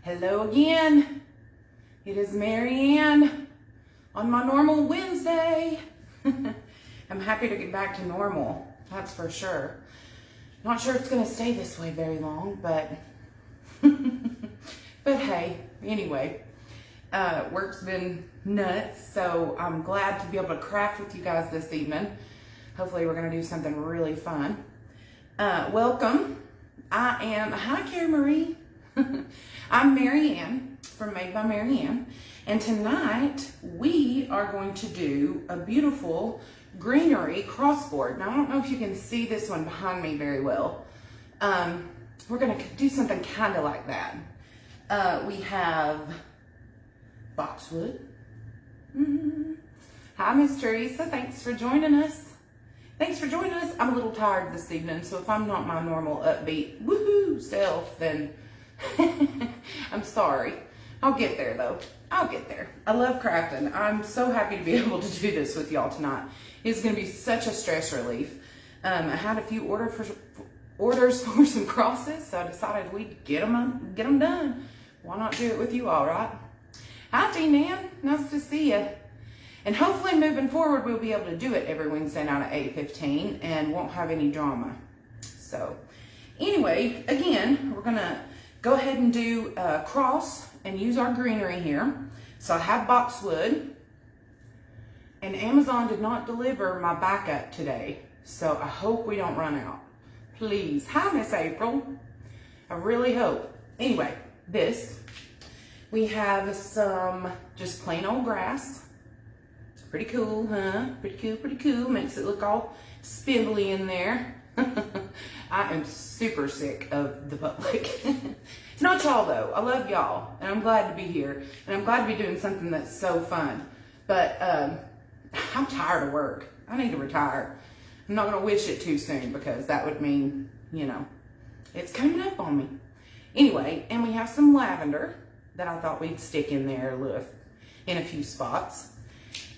Hello again. It is Marianne on my normal Wednesday. I'm happy to get back to normal, that's for sure. Not sure it's gonna stay this way very long, but but hey, anyway, work's been nuts, so I'm glad to be able to craft with you guys this evening. Hopefully we're gonna do something really fun. Welcome. Hi Cara Marie. I'm Marianne from Made by Marianne, and tonight we are going to do a beautiful greenery crossboard. Now I don't know if you can see this one behind me very well. We're gonna do something kind of like that. We have boxwood. Hi Miss Teresa, thanks for joining us. I'm a little tired this evening, so if I'm not my normal upbeat woohoo self, then I'm sorry. I'll get there though. I'll get there. I love crafting. I'm so happy to be able to do this with y'all tonight. It's going to be such a stress relief. I had a few orders for some crosses, so I decided we'd get them done. Why not do it with you all, right? Hi, Jean-Ann. Nice to see you. And hopefully moving forward, we'll be able to do it every Wednesday night at 8:15 and won't have any drama. So anyway, again, we're going to go ahead and do a cross and use our greenery here. So I have boxwood, and Amazon did not deliver my backup today. So I hope we don't run out. Please. Hi, Miss April. I really hope. Anyway, we have some just plain old grass. Pretty cool, huh? Pretty cool. Makes it look all spindly in there. I am super sick of the public. Not y'all though. I love y'all, and I'm glad to be here, and I'm glad to be doing something that's so fun. But I'm tired of work. I need to retire. I'm not gonna wish it too soon because that would mean, you know, it's coming up on me. Anyway, and we have some lavender that I thought we'd stick in there in a few spots.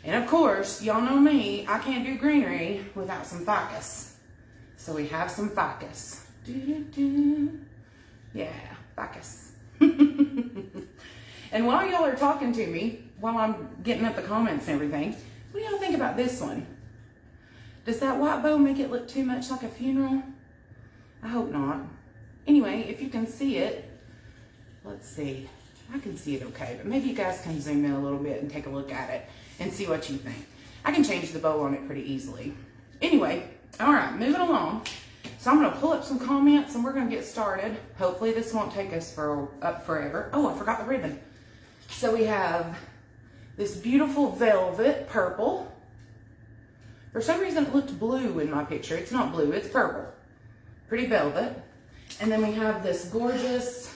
And of course, y'all know me, I can't do greenery without some ficus. So we have some ficus. Yeah, ficus. And while y'all are talking to me, while I'm getting up the comments and everything, what do y'all think about this one? Does that white bow make it look too much like a funeral? I hope not. Anyway, if you can see it, let's see. I can see it okay, but maybe you guys can zoom in a little bit and take a look at it and see what you think. I can change the bow on it pretty easily. Anyway, all right, moving along. So I'm gonna pull up some comments and we're gonna get started. Hopefully this won't take us forever. Oh, I forgot the ribbon. So we have this beautiful velvet purple. For some reason it looked blue in my picture. It's not blue, it's purple. Pretty velvet. And then we have this gorgeous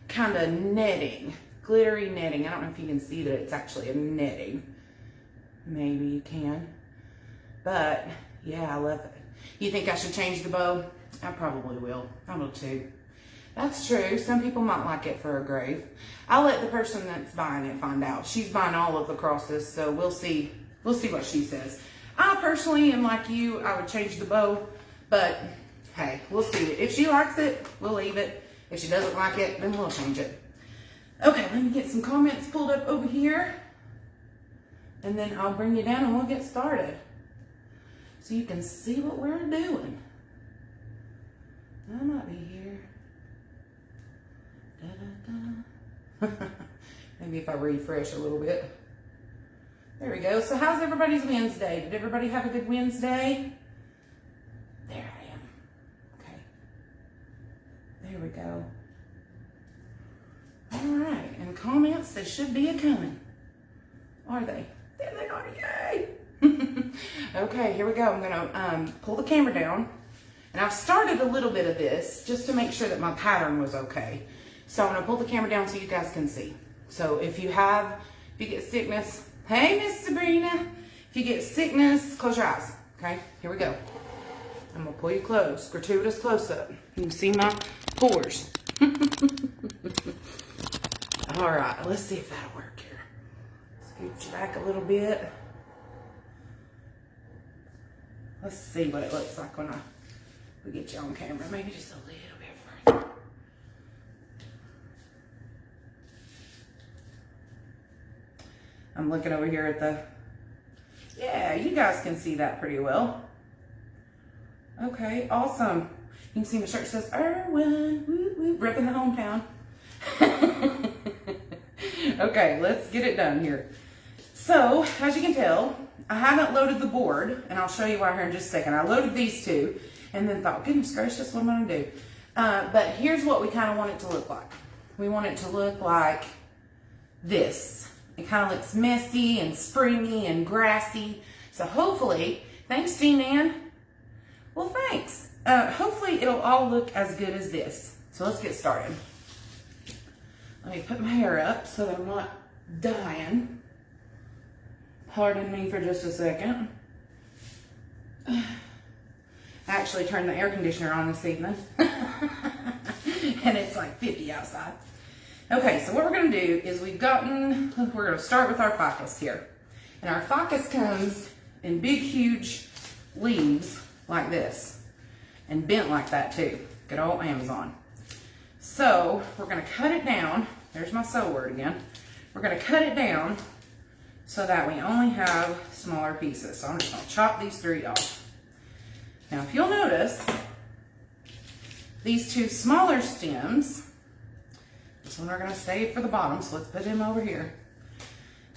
kind of netting, glittery netting. I don't know if you can see that it's actually a netting. Maybe you can. But yeah, I love it. You think I should change the bow? I probably will. I will too. That's true. Some people might like it for a grave. I'll let the person that's buying it find out. She's buying all of the crosses, so we'll see. We'll see what she says. I personally am like you. I would change the bow, but hey, we'll see. If she likes it, we'll leave it. If she doesn't like it, then we'll change it. Okay, let me get some comments pulled up over here, and then I'll bring you down and we'll get started so you can see what we're doing. I might be here. Da, da, da. Maybe if I refresh a little bit. There we go. So how's everybody's Wednesday? Did everybody have a good Wednesday? There I am. Okay. There we go. All right. And comments, they should be a-coming. Are they? There they are. Yay! Okay, here we go. I'm going to pull the camera down. And I've started a little bit of this just to make sure that my pattern was okay. So I'm going to pull the camera down so you guys can see. So if you get sickness, hey, Miss Sabrina, if you get sickness, close your eyes. Okay, here we go. I'm going to pull you close, gratuitous close up. You can see my pores. All right, let's see if that'll work here. Scoot you back a little bit. Let's see what it looks like when we get you on camera. Maybe just a little bit further. I'm looking over here at the, yeah, you guys can see that pretty well. Okay, awesome. You can see my shirt says, Erwin, woo, woo, repping the hometown. Okay, let's get it done here. So, as you can tell, I haven't loaded the board, and I'll show you why here in just a second. I loaded these two, and then thought, goodness gracious, what am I going to do? But here's what we kind of want it to look like. We want it to look like this. It kind of looks messy and springy and grassy. So hopefully, thanks, Jean Ann. Well, thanks. Hopefully, it'll all look as good as this. So let's get started. Let me put my hair up so that I'm not dying. Pardon me for just a second. I actually turned the air conditioner on this evening. And it's like 50 outside. Okay, so what we're going to do is we're going to start with our ficus here. And our ficus comes in big, huge leaves like this. And bent like that too. Good old Amazon. So we're going to cut it down. There's my sew word again. We're going to cut it down so that we only have smaller pieces. So I'm just going to chop these 3 off. Now if you'll notice, these 2 smaller stems, this one we're going to save for the bottom, so let's put him over here.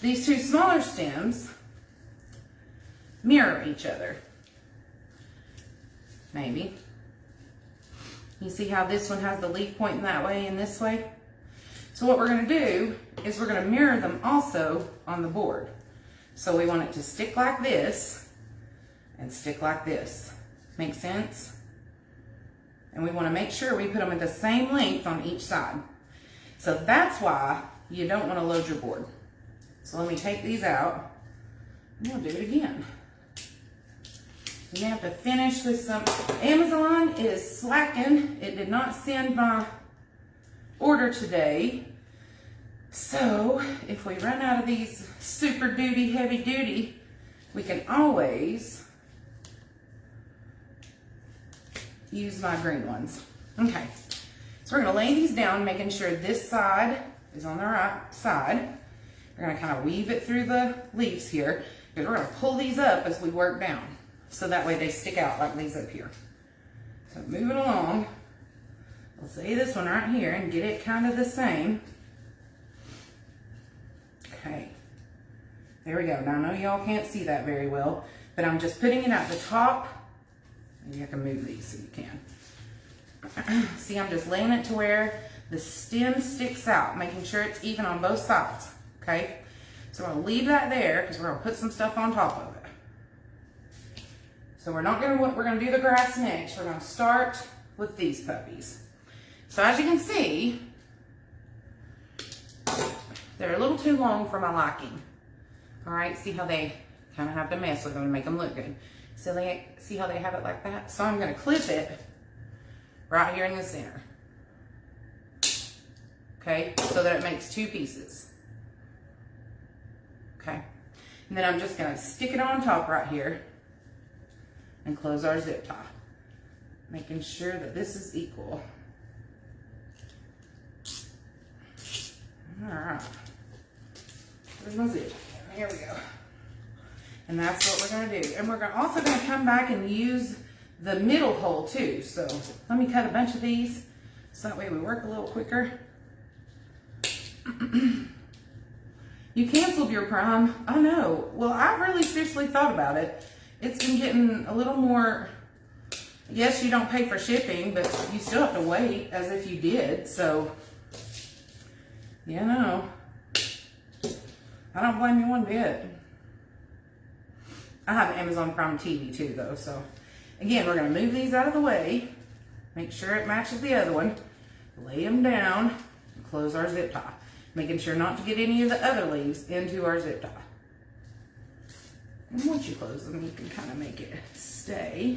These 2 smaller stems mirror each other. Maybe. You see how this one has the leaf pointing that way and this way? So what we're going to do is we're going to mirror them also on the board. So we want it to stick like this and stick like this. Make sense? And we want to make sure we put them at the same length on each side. So that's why you don't want to load your board. So let me take these out and we'll do it again. We have to finish with some. Amazon is slacking. It did not send my order today. So if we run out of these super duty, heavy duty, we can always use my green ones. Okay, so we're going to lay these down, making sure this side is on the right side. We're going to kind of weave it through the leaves here, because we're going to pull these up as we work down. So that way they stick out like these up here. So move it along. We'll say this one right here and get it kind of the same. Okay. There we go. Now I know y'all can't see that very well, but I'm just putting it at the top. Maybe I can move these so you can. See, I'm just laying it to where the stem sticks out, making sure it's even on both sides. Okay. So we're going to leave that there because we're going to put some stuff on top of it. So we're going to do the grass next. We're going to start with these puppies. So as you can see, they're a little too long for my liking. All right, see how they kind of have to mess with them and make them look good. So they see how they have it like that? So I'm going to clip it right here in the center. Okay, so that it makes 2 pieces. Okay, and then I'm just going to stick it on top right here and close our zip tie, making sure that this is equal. All right, where's my zip? Here we go. And that's what we're going to do. And we're also going to come back and use the middle hole too. So let me cut a bunch of these so that way we work a little quicker. You canceled your Prime. I know. Well, I've really seriously thought about it. It's been getting a little more, yes, you don't pay for shipping, but you still have to wait as if you did. So, you know, I don't blame you one bit. I have Amazon Prime TV too, though. So, again, we're going to move these out of the way, make sure it matches the other one, lay them down, and close our zip tie, making sure not to get any of the other leaves into our zip tie. And once you close them, you can kind of make it stay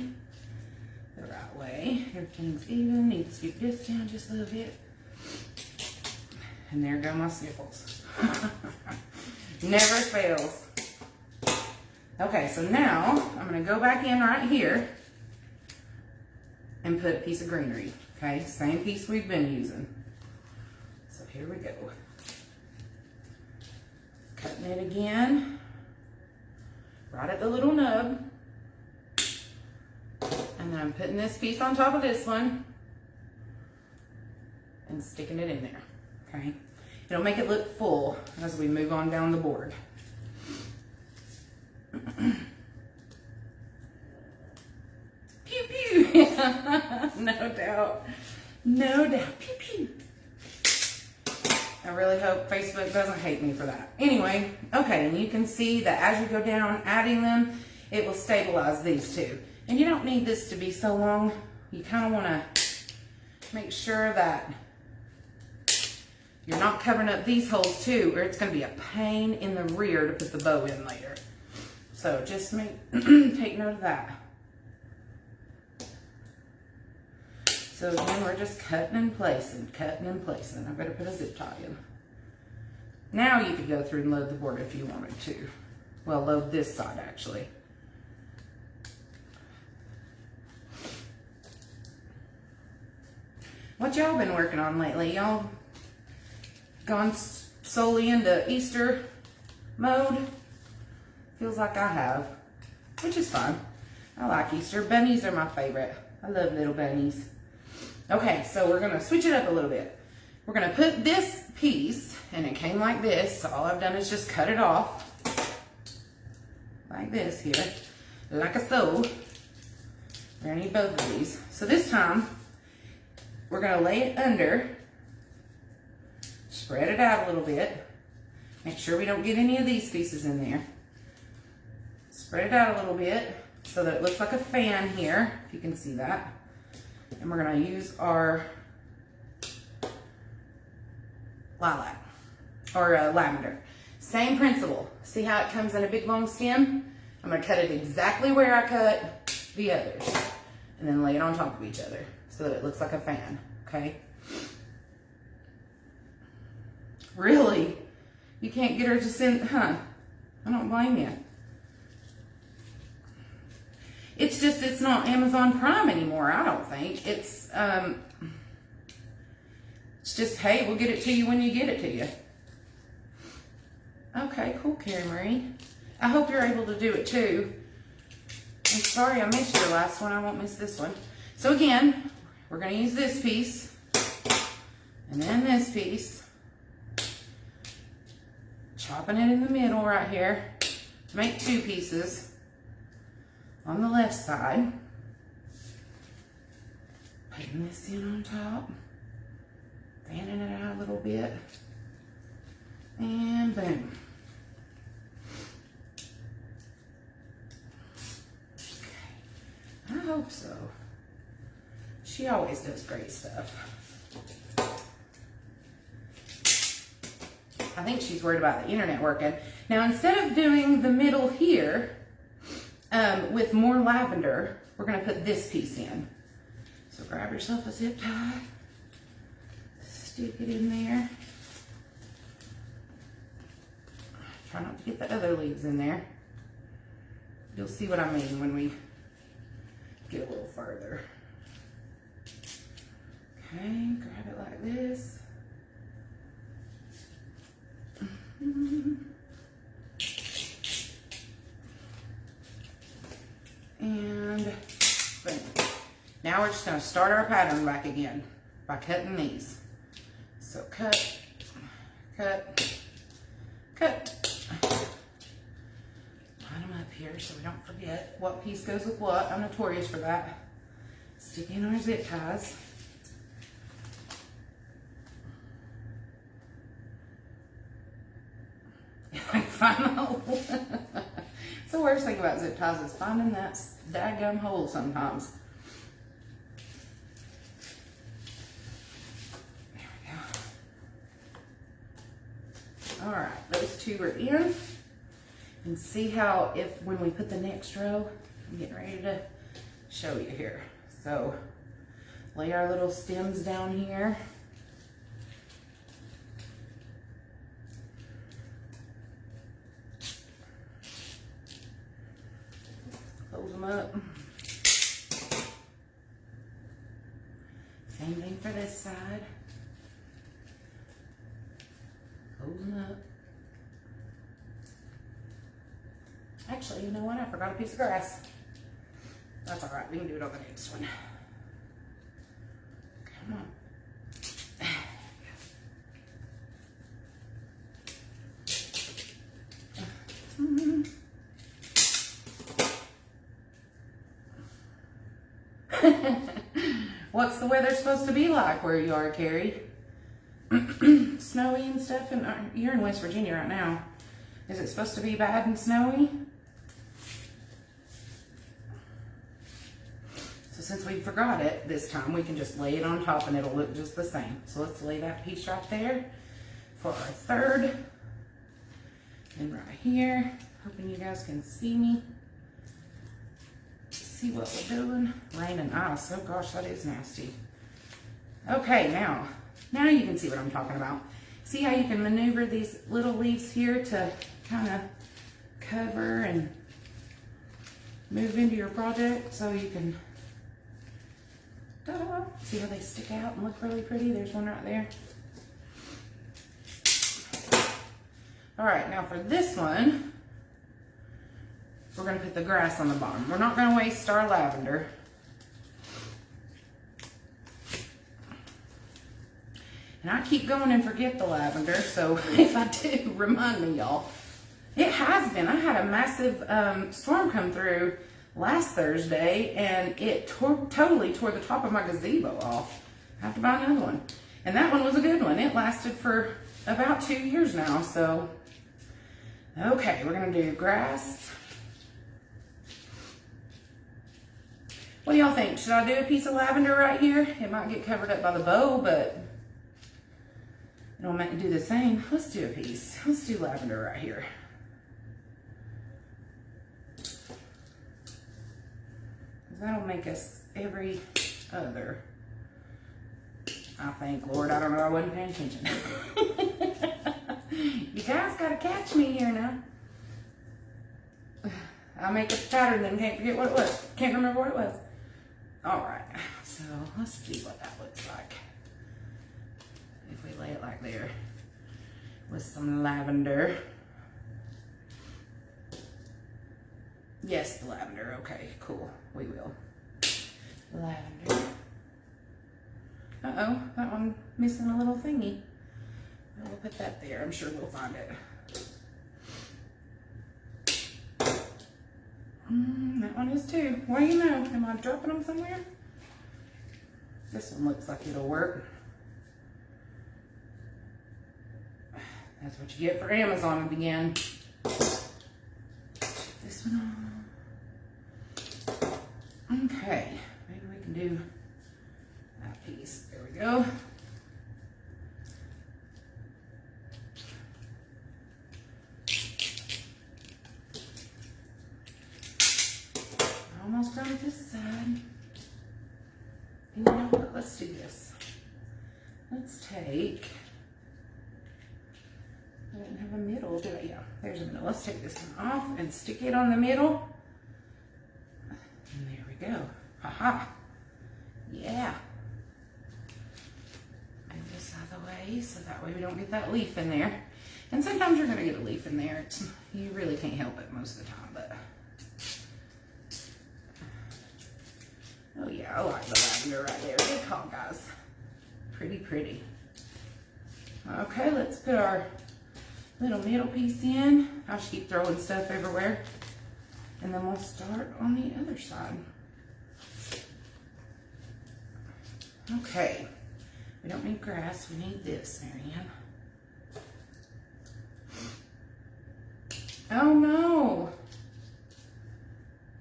the right way. Everything's even. Need to scoop this down just a little bit. And there go my sniffles. Never fails. Okay, so now I'm going to go back in right here and put a piece of greenery. Okay, same piece we've been using. So here we go. Cutting it again, right at the little nub. And then I'm putting this piece on top of this one and sticking it in there, okay? It'll make it look full as we move on down the board. Pew, pew. No doubt. No doubt. Pew, pew. I really hope Facebook doesn't hate me for that. Anyway, okay, and you can see that as you go down adding them, it will stabilize these two. And you don't need this to be so long. You kind of want to make sure that you're not covering up these holes too, or it's going to be a pain in the rear to put the bow in later. So just take note of that. So again, we're just cutting and placing, cutting and placing. I better put a zip tie in. Now you could go through and load the board if you wanted to. Well, load this side actually. What y'all been working on lately? Y'all gone solely into Easter mode? Feels like I have, which is fun. I like Easter. Bunnies are my favorite. I love little bunnies. Okay, so we're gonna switch it up a little bit. We're gonna put this piece, and it came like this. So all I've done is just cut it off like this here, like a so. We're gonna need both of these. So this time, we're gonna lay it under, spread it out a little bit. Make sure we don't get any of these pieces in there. Spread it out a little bit so that it looks like a fan here, if you can see that. And we're gonna use our lilac, or lavender. Same principle. See how it comes in a big long stem? I'm gonna cut it exactly where I cut the others, and then lay it on top of each other so that it looks like a fan, okay? Really? You can't get her to send, huh? I don't blame you. It's just, it's not Amazon Prime anymore, I don't think. It's just, hey, we'll get it to you when you get it to you. Okay, cool, Carrie Marie. I hope you're able to do it too. I'm sorry I missed your last one. I won't miss this one. So again, we're gonna use this piece, and then this piece. Chopping it in the middle right here to make two pieces. On the left side, putting this in on top, fanning it out a little bit, and boom. Okay, I hope so. She always does great stuff. I think she's worried about the internet working. Now, instead of doing the middle here, with more lavender, we're gonna put this piece in. So grab yourself a zip tie, stick it in there. Try not to get the other leaves in there. You'll see what I mean when we get a little further. Okay, grab it like this. And boom. Now we're just going to start our pattern back again by cutting these. So cut, cut, cut. Line them up here so we don't forget what piece goes with what. I'm notorious for that. Stick in our zip ties. It's the worst thing about zip ties is finding that daggum hole sometimes. There we go. All right, those two are in. And see how when we put the next row, I'm getting ready to show you here. So lay our little stems down here. Close them up. Same thing for this side. Close them up. Actually, you know what? I forgot a piece of grass. That's all right. We can do it on the next one. Come on. What's the weather supposed to be like where you are, Carrie? Snowy and stuff? And you're in West Virginia right now. Is it supposed to be bad and snowy? So since we forgot it this time, we can just lay it on top and it'll look just the same. So let's lay that piece right there for our third. And right here, hoping you guys can see me. See what we're doing. Rain and ice. Oh gosh, that is nasty. Okay, now you can see what I'm talking about. See how you can maneuver these little leaves here to kind of cover and move into your project so you can, ta-da, see how they stick out and look really pretty. There's one right there. All right, now for this one, we're gonna put the grass on the bottom. We're not gonna waste our lavender. And I keep going and forget the lavender, so if I do, remind me, y'all. It has been. I had a massive storm come through last Thursday, and it totally tore the top of my gazebo off. I have to buy another one. And that one was a good one. It lasted for about 2 years now, so. Okay, we're gonna do grass. What do y'all think? Should I do a piece of lavender right here? It might get covered up by the bow, but it'll do the same. Let's do a piece. Let's do lavender right here. That'll make us every other, I think. Lord, I don't know. I wasn't paying attention. You guys gotta catch me here now. I make a pattern and can't forget what it was. Can't remember what it was. All right, so let's see what that looks like. If we lay it like there with some lavender. Yes, the lavender. Okay, cool. We will. Lavender. Uh-oh, that one missing a little thingy. We'll put that there. I'm sure we'll find it. That one is too. What do you know? Am I dropping them somewhere? This one looks like it'll work. That's what you get for Amazon again. This one on. Okay, maybe we can do that piece. There we go. Almost done with this side. And you know what? Let's do this. Let's take. I didn't have a middle, did I? Yeah, there's a middle. Let's take this one off and stick it on the middle. And there we go. Ha-ha. Yeah. Move this out of the way so that way we don't get that leaf in there. And sometimes you're going to get a leaf in there. You really can't help it most of the time, but. Oh yeah, I like the lavender right there. Good call, guys. Pretty, pretty. Okay, let's put our little middle piece in. I should keep throwing stuff everywhere. And then we'll start on the other side. Okay. We don't need grass, we need this, Marianne. Oh no.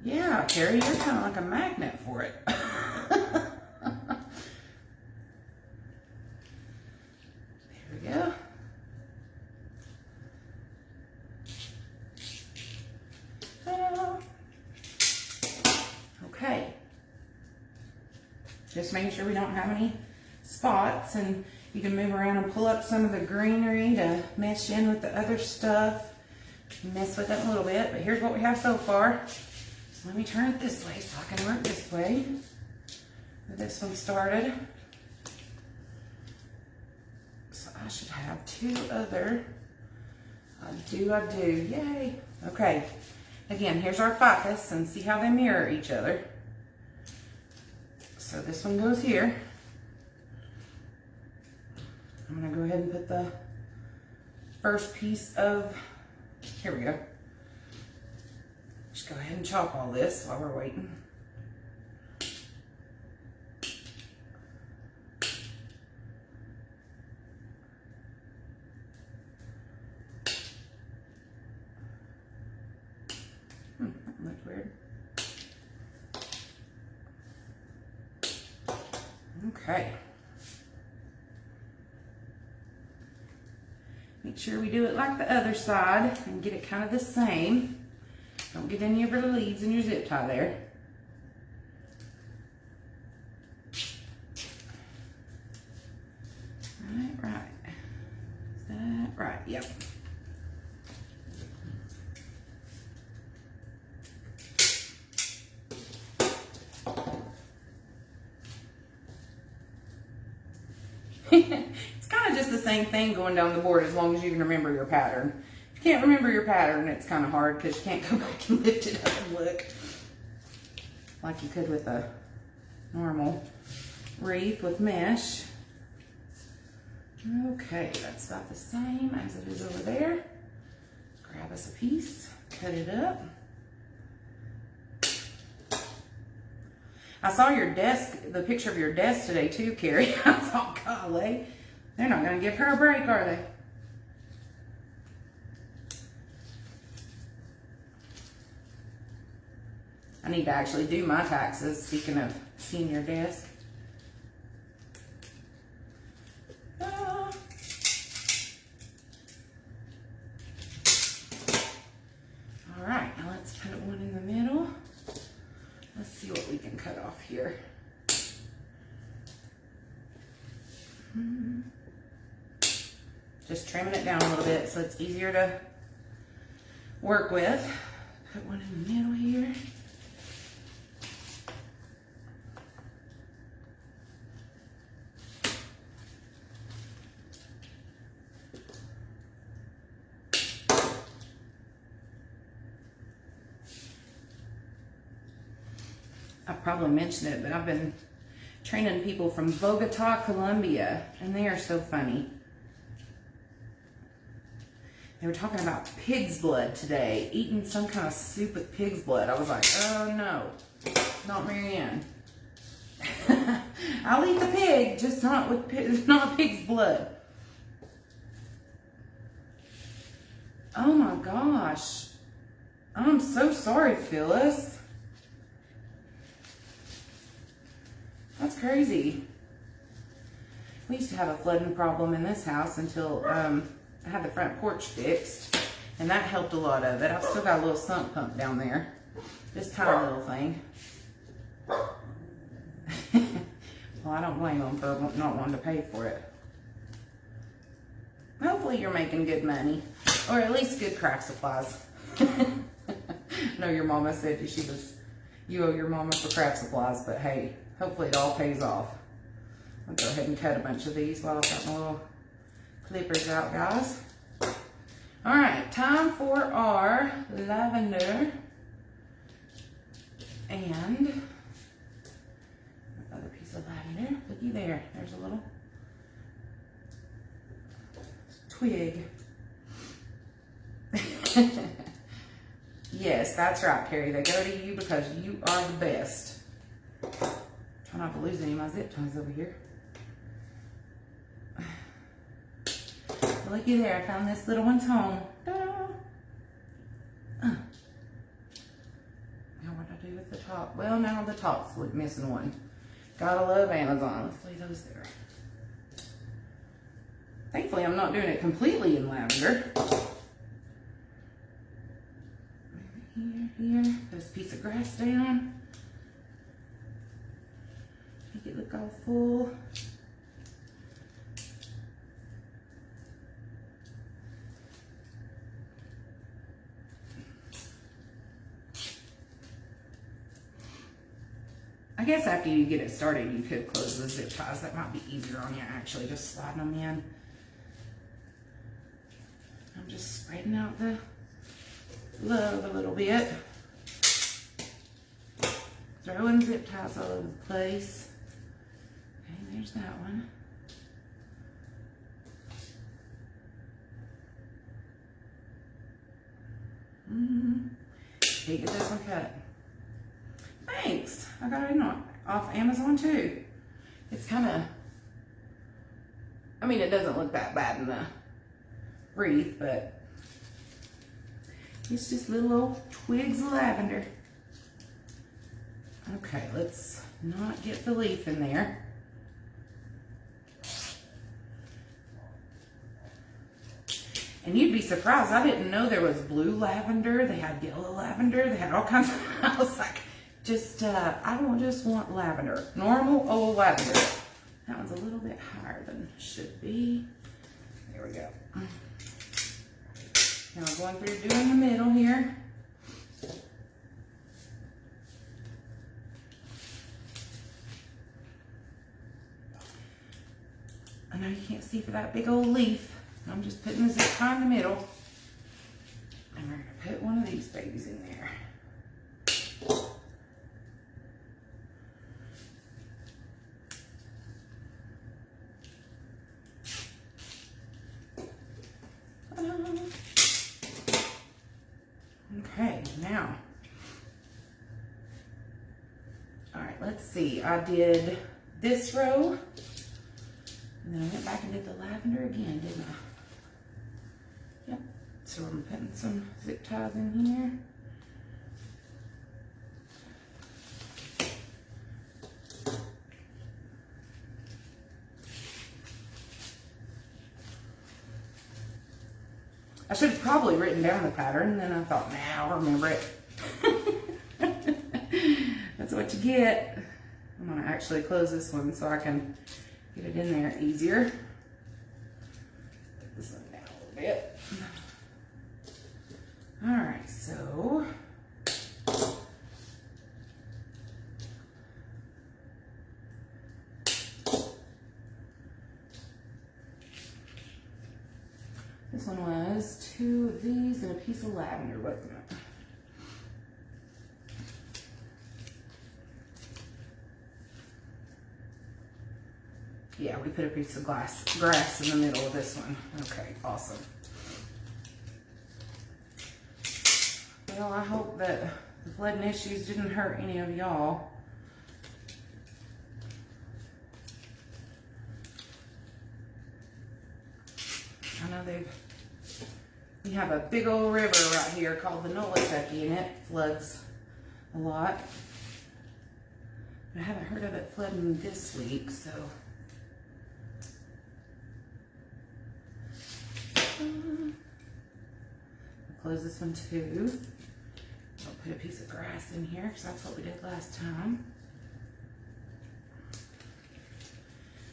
Yeah, Carrie, you're kind of like a magnet for it. There we go. Okay. Just making sure we don't have any spots, and you can move around and pull up some of the greenery to mesh in with the other stuff. Mess with it a little bit, but here's what we have so far. So let me turn it this way so I can work this way. Get this one started. So I should have two other. I do. Yay. Okay. Again, here's our ficus, and see how they mirror each other. So this one goes here. I'm gonna go ahead and put the first piece of, here we go. Just go ahead and chop all this while we're waiting. That looked weird. Okay. Make sure we do it like the other side and get it kind of the same. Don't get any of the leaves in your zip tie there. Right. Is that right? Yep. It's kind of just the same thing going down the board as long as you can remember your pattern. If you can't remember your pattern, it's kind of hard because you can't go back and lift it up and look like you could with a normal wreath with mesh. Okay, that's about the same as it is over there. Grab us a piece, cut it up. I saw your desk, the picture of your desk today too, Carrie. I thought, golly, they're not going to give her a break, are they? I need to actually do my taxes, speaking of seeing your desk. All right, now let's put one in the middle. Let's see what we can cut off here. Just trimming it down a little bit so it's easier to work with. Put one in the middle here. I probably mentioned it, but I've been training people from Bogota, Colombia, and they are so funny. They were talking about pig's blood today, eating some kind of soup with pig's blood. I was like, oh no, not Marianne. I'll eat the pig, just not with not pig's blood. Oh my gosh. I'm so sorry, Phyllis. That's crazy. We used to have a flooding problem in this house until I had the front porch fixed, and that helped a lot of it. I've still got a little sump pump down there. Just tiny little thing. Well, I don't blame them for not wanting to pay for it. Hopefully you're making good money, or at least good craft supplies. I know your mama said you owe your mama for craft supplies, but hey, hopefully it all pays off. I'll go ahead and cut a bunch of these while I've got my little clippers out, guys. All right, time for our lavender and another piece of lavender. Looky there, there's a little twig. Yes, that's right, Carrie. They go to you because you are the best. Try not to lose any of my zip ties over here. Looky there, I found this little one's home. Now what do I do with the top? Well, now the top's missing one. Gotta love Amazon. Let's lay those there. Thankfully, I'm not doing it completely in lavender. Here, put this piece of grass down. Make it look all full. I guess after you get it started, you could close the zip ties. That might be easier on you, actually, just sliding them in. I'm just spreading out the love a little bit. Throwing zip ties all over the place. Okay, there's that one. Can't get this one cut. Thanks. I got it off Amazon too. It's kind of, I mean, it doesn't look that bad in the wreath, but it's just little old twigs of lavender. Okay, let's not get the leaf in there. And you'd be surprised, I didn't know there was blue lavender, they had yellow lavender, they had all kinds of, I was like, I don't just want lavender, normal old lavender. That one's a little bit higher than it should be. There we go. Now I'm going through doing the middle here. I know you can't see for that big old leaf. I'm just putting the zip tie in the middle. And we're going to put one of these babies in there. Okay, now. All right, let's see. I did this row. And then I went back and did the lavender again, didn't I? Yep. So I'm putting some zip ties in here. I should have probably written down the pattern, and then I thought, nah, I'll remember it. That's what you get. I'm gonna actually close this one so I can get it in there easier. Put this one down a little bit. All right, so this one was 2 of these and a piece of lavender, wasn't it? Yeah, we put a piece of grass in the middle of this one. Okay, awesome. Well, I hope that the flooding issues didn't hurt any of y'all. I know we have a big old river right here called the Nolichucky, and it floods a lot. I haven't heard of it flooding this week, so. I'll close this one too. I'll put a piece of grass in here because that's what we did last time.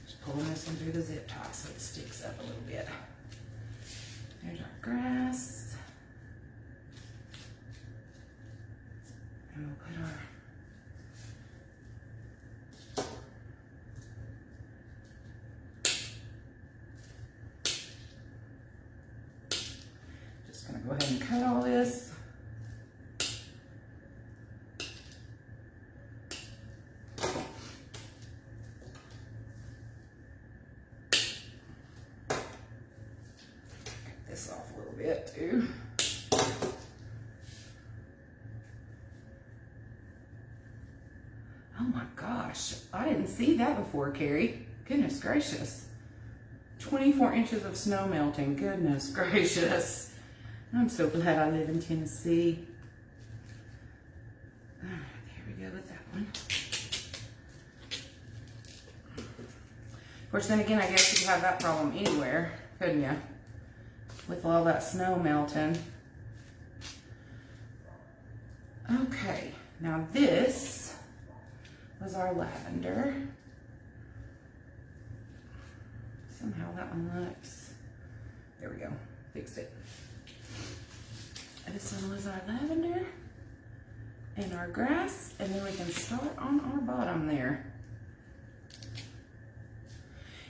Just pulling this one through the zip tie so it sticks up a little bit. There's our grass. And we'll put our go ahead and cut all this. Cut this off a little bit too. Oh my gosh, I didn't see that before, Carrie. Goodness gracious. 24 inches of snow melting, goodness gracious. I'm so glad I live in Tennessee. All right, here we go with that one. Of course, then again, I guess you could have that problem anywhere, couldn't you? With all that snow melting. Okay, now this was our lavender. Somehow that one looks, there we go, fixed it. This one was our lavender and our grass, and then we can start on our bottom there.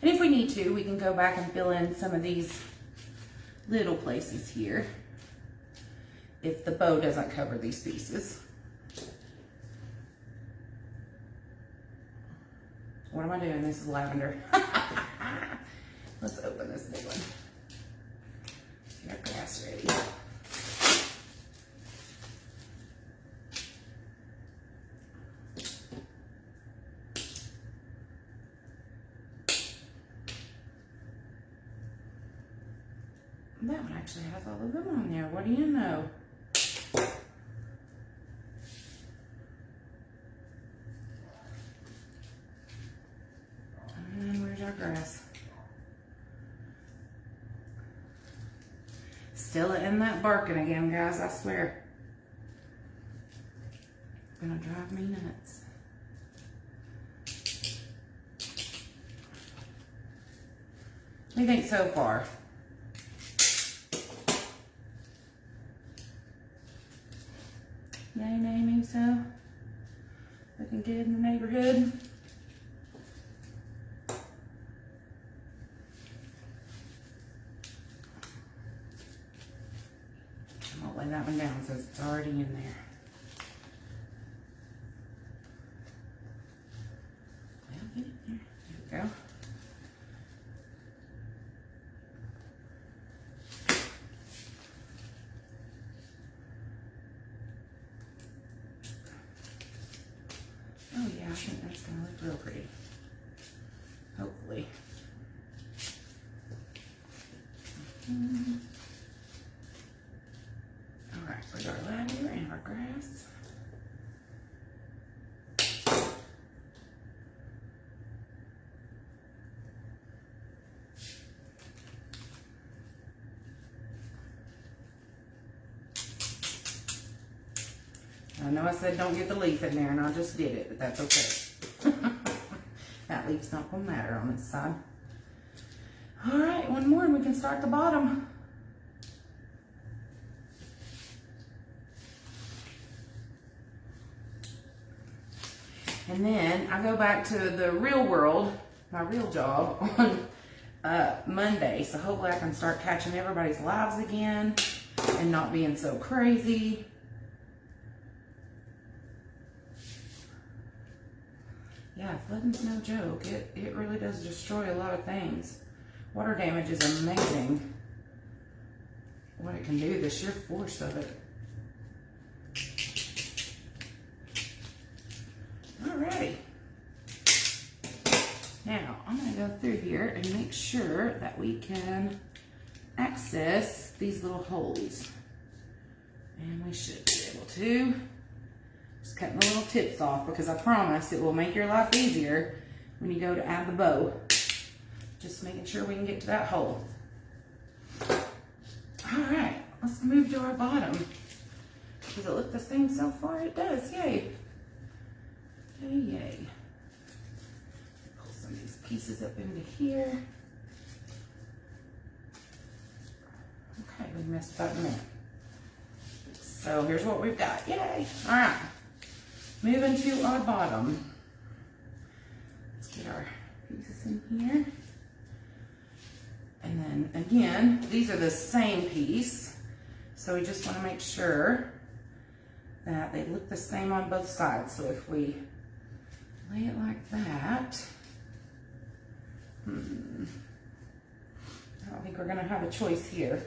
And if we need to, we can go back and fill in some of these little places here. if the bow doesn't cover these pieces. What am I doing? This is lavender. Let's open this big one. Get our grass ready. That one actually has all of them on there. What do you know? And where's our grass? Still in that barking again, guys, I swear. It's gonna drive me nuts. What do you think so far? Yay, naming so. Looking good in the neighborhood. I'm gonna lay that one down because it's already in there. Well, get it there. There we go. Oh yeah, I think that's gonna look real pretty. Hopefully. Alright, where's our lavender and our grass? I know I said don't get the leaf in there, and I just did it, but that's okay. That leaf's not gonna matter on this side. All right, one more and we can start the bottom. And then I go back to the real world, my real job, on Monday. So hopefully I can start catching everybody's lives again and not being so crazy. Yeah, flooding's no joke. It really does destroy a lot of things. Water damage is amazing. What it can do, the sheer force of it. Alrighty. Now, I'm going to go through here and make sure that we can access these little holes. And we should be able to. Just cutting the little tips off because I promise it will make your life easier when you go to add the bow. Just making sure we can get to that hole. Alright, let's move to our bottom. Does it look the same so far? It does, yay. Yay, yay. Pull some of these pieces up into here. Okay, we messed that in. So here's what we've got, yay. Alright. Moving to our bottom. Let's get our pieces in here. And then again, these are the same piece. So we just want to make sure that they look the same on both sides. So if we lay it like that, I don't think we're going to have a choice here.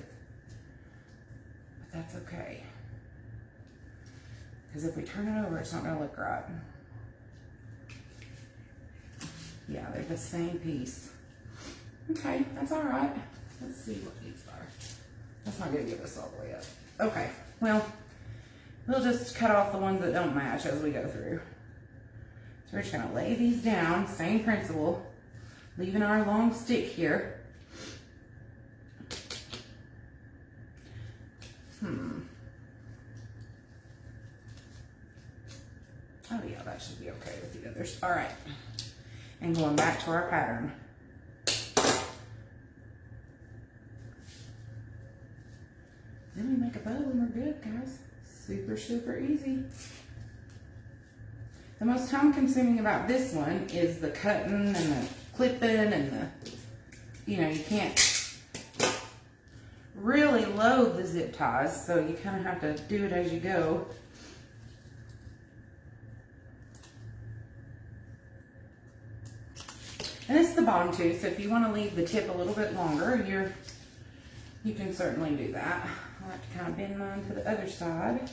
But that's okay. Because if we turn it over, it's not going to look right. Yeah, they're the same piece. Okay, that's all right. Let's see what these are. That's not going to get us all the way up. Okay, well, we'll just cut off the ones that don't match as we go through. So we're just going to lay these down, same principle, leaving our long stick here. Oh yeah, that should be okay with the others. All right, and going back to our pattern. Then we make a bow and we're good, guys. Super, super easy. The most time consuming about this one is the cutting and the clipping and the, you know, you can't really load the zip ties, so you kind of have to do it as you go. And this is the bottom too, so if you want to leave the tip a little bit longer, you can certainly do that. I like to kind of bend mine to the other side.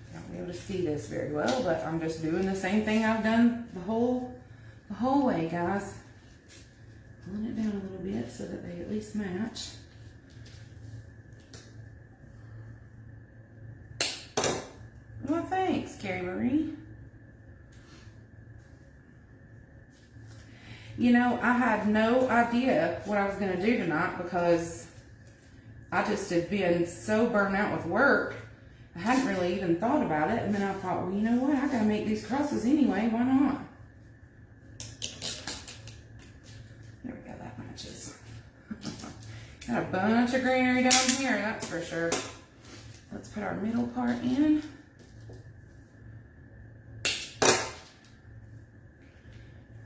You won't be able to see this very well, but I'm just doing the same thing I've done the whole way, guys. Pulling it down a little bit so that they at least match. Well, thanks, Carrie Marie. You know, I had no idea what I was going to do tonight because I just had been so burnt out with work. I hadn't really even thought about it. And then I thought, well, you know what? I got to make these crosses anyway. Why not? There we go. That matches. Got a bunch of greenery down here, that's for sure. Let's put our middle part in.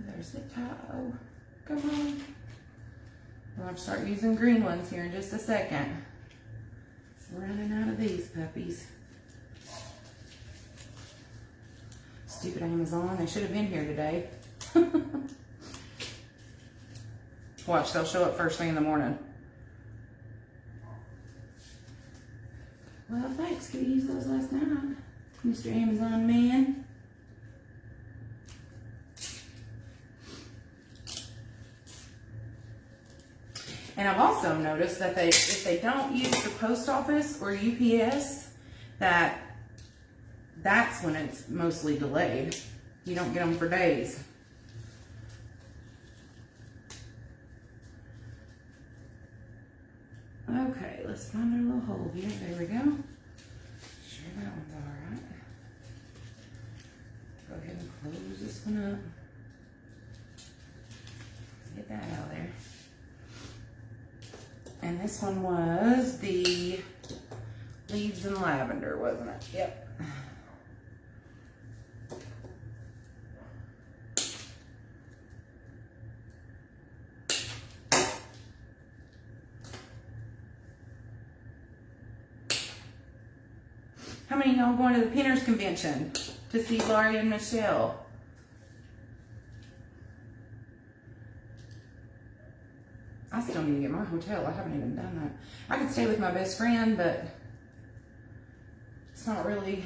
There's the tie. Oh, come on. We'll have to start using green ones here in just a second. Running out of these puppies. Stupid Amazon. They should have been here today. Watch, they'll show up first thing in the morning. Well, thanks. Could you use those last night, Mr. Amazon man? And I've also noticed that if they don't use the post office or UPS, that's when it's mostly delayed. You don't get them for days. Okay, let's find our little hole here. There we go. Sure, that one's all right. Go ahead and close this one up. Get that out of there. And this one was the leaves and lavender, wasn't it? Yep. How many of y'all going to the Pinners Convention to see Laurie and Michelle? I still need to get my hotel. I haven't even done that. I could stay with my best friend, but it's not really,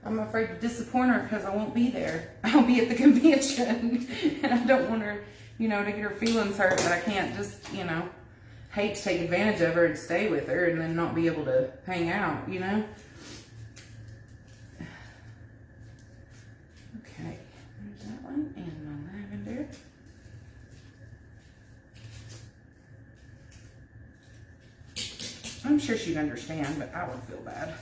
I'm afraid to disappoint her because I won't be there. I'll be at the convention and I don't want her, to get her feelings hurt, but I can't just, hate to take advantage of her and stay with her and then not be able to hang out, Okay, there's that one and my lavender. I'm sure she'd understand, but I would feel bad.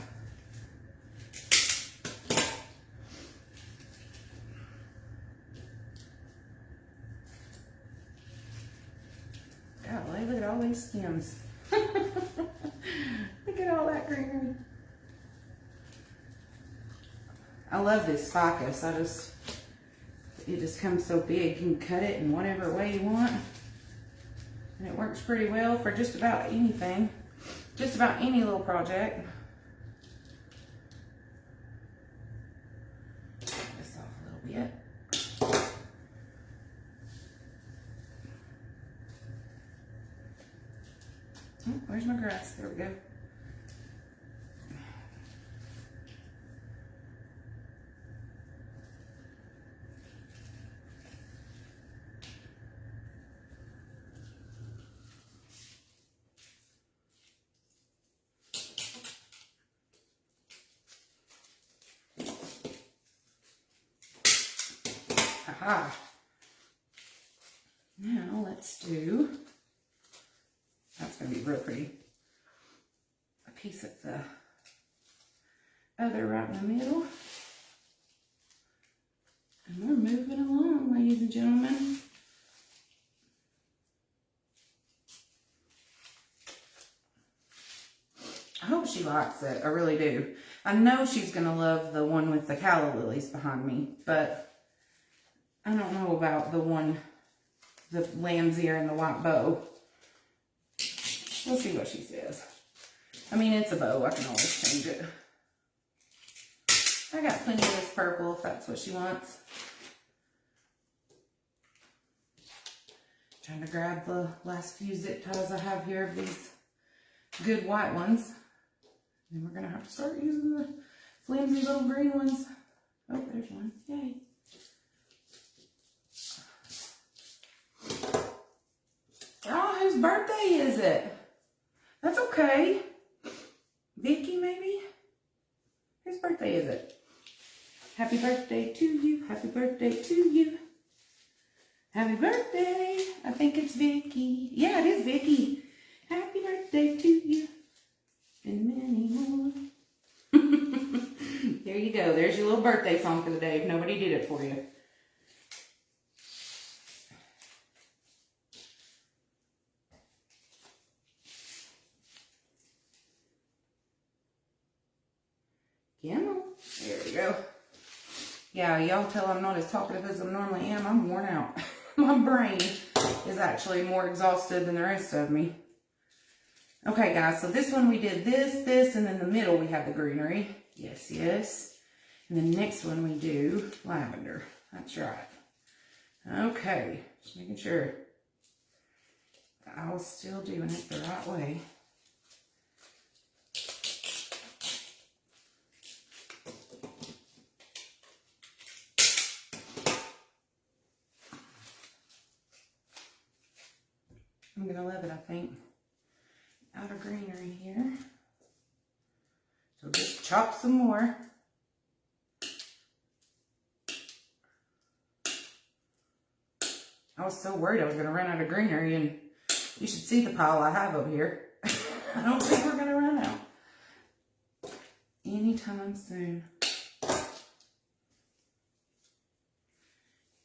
Golly, look at all these stems. Look at all that greenery. I love this ficus. It just comes so big. You can cut it in whatever way you want. And it works pretty well for just about anything. Just about any little project. Take this off a little bit. Oh, where's my grass? There we go. Aha. Now let's do, that's going to be real pretty, a piece of the other right in the middle. And we're moving along, ladies and gentlemen. I hope she likes it. I really do. I know she's going to love the one with the calla lilies behind me, but I don't know about the one the lamb's ear and the white bow. We'll see what she says. I mean, it's a bow. I can always change it. I got plenty of this purple if that's what she wants. Trying to grab the last few zip ties I have here of these good white ones. And we're going to have to start using the flimsy little green ones. Oh, there's one. Yay. Oh, whose birthday is it? That's okay. Vicky, maybe? Whose birthday is it? Happy birthday to you. Happy birthday to you. Happy birthday. I think it's Vicky. Yeah, it is Vicky. Happy birthday to you. And many more. There you go. There's your little birthday song for the day if nobody did it for you. Camel. There we go. Yeah, y'all tell I'm not as talkative as I normally am. I'm worn out. My brain is actually more exhausted than the rest of me. Okay, guys, so this one we did this, and in the middle we have the greenery. Yes, yes. And the next one we do lavender. That's right. Okay, just making sure that I was still doing it the right way. I'm going to love it, I think. Outer greenery here. So just chop some more. I was so worried I was going to run out of greenery, and you should see the pile I have over here. I don't think we're going to run out anytime soon.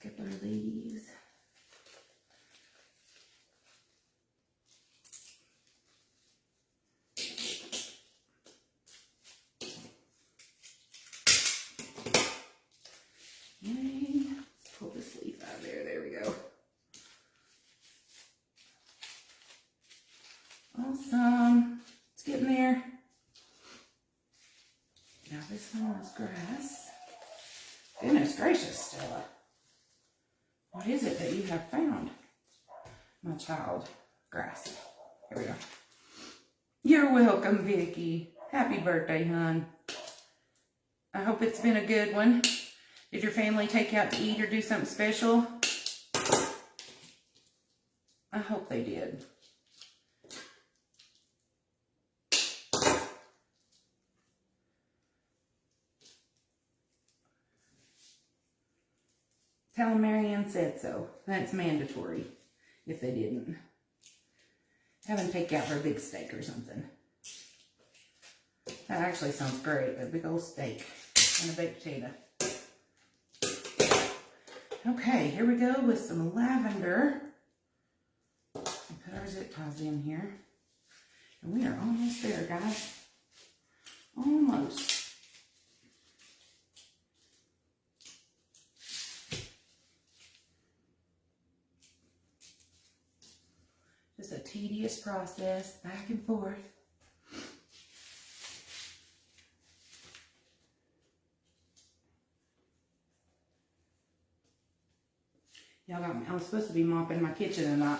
Couple of leaves. Awesome. It's getting there. Now this one is grass. Goodness gracious, Stella. What is it that you have found? My child. Grass. Here we go. You're welcome, Vicky. Happy birthday, hon. I hope it's been a good one. Did your family take you out to eat or do something special? I hope they did. Tell them Marianne said so. That's mandatory if they didn't. Have them take you out for a big steak or something. That actually sounds great, a big old steak and a baked potato. Okay, here we go with some lavender. Put our zip ties in here. And we are almost there, guys. Almost. Just a tedious process, back and forth. Y'all got me. I was supposed to be mopping my kitchen and I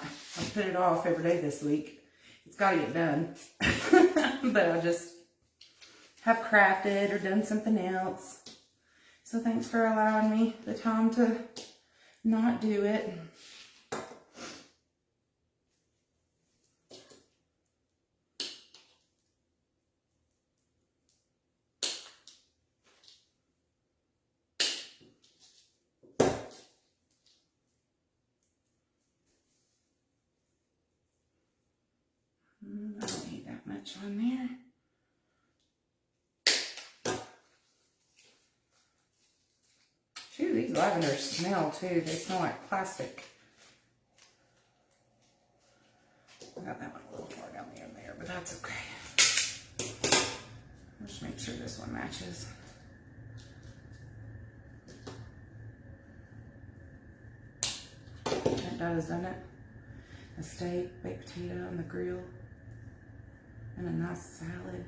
put it off every day this week. It's got to get done. But I just have crafted or done something else. So thanks for allowing me the time to not do it. I don't need that much on there. Shoot, these lavenders smell too. They smell like plastic. I got that one a little far down there, but that's okay. Just make sure this one matches. That does, doesn't it? A steak, baked potato on the grill, and a nice salad.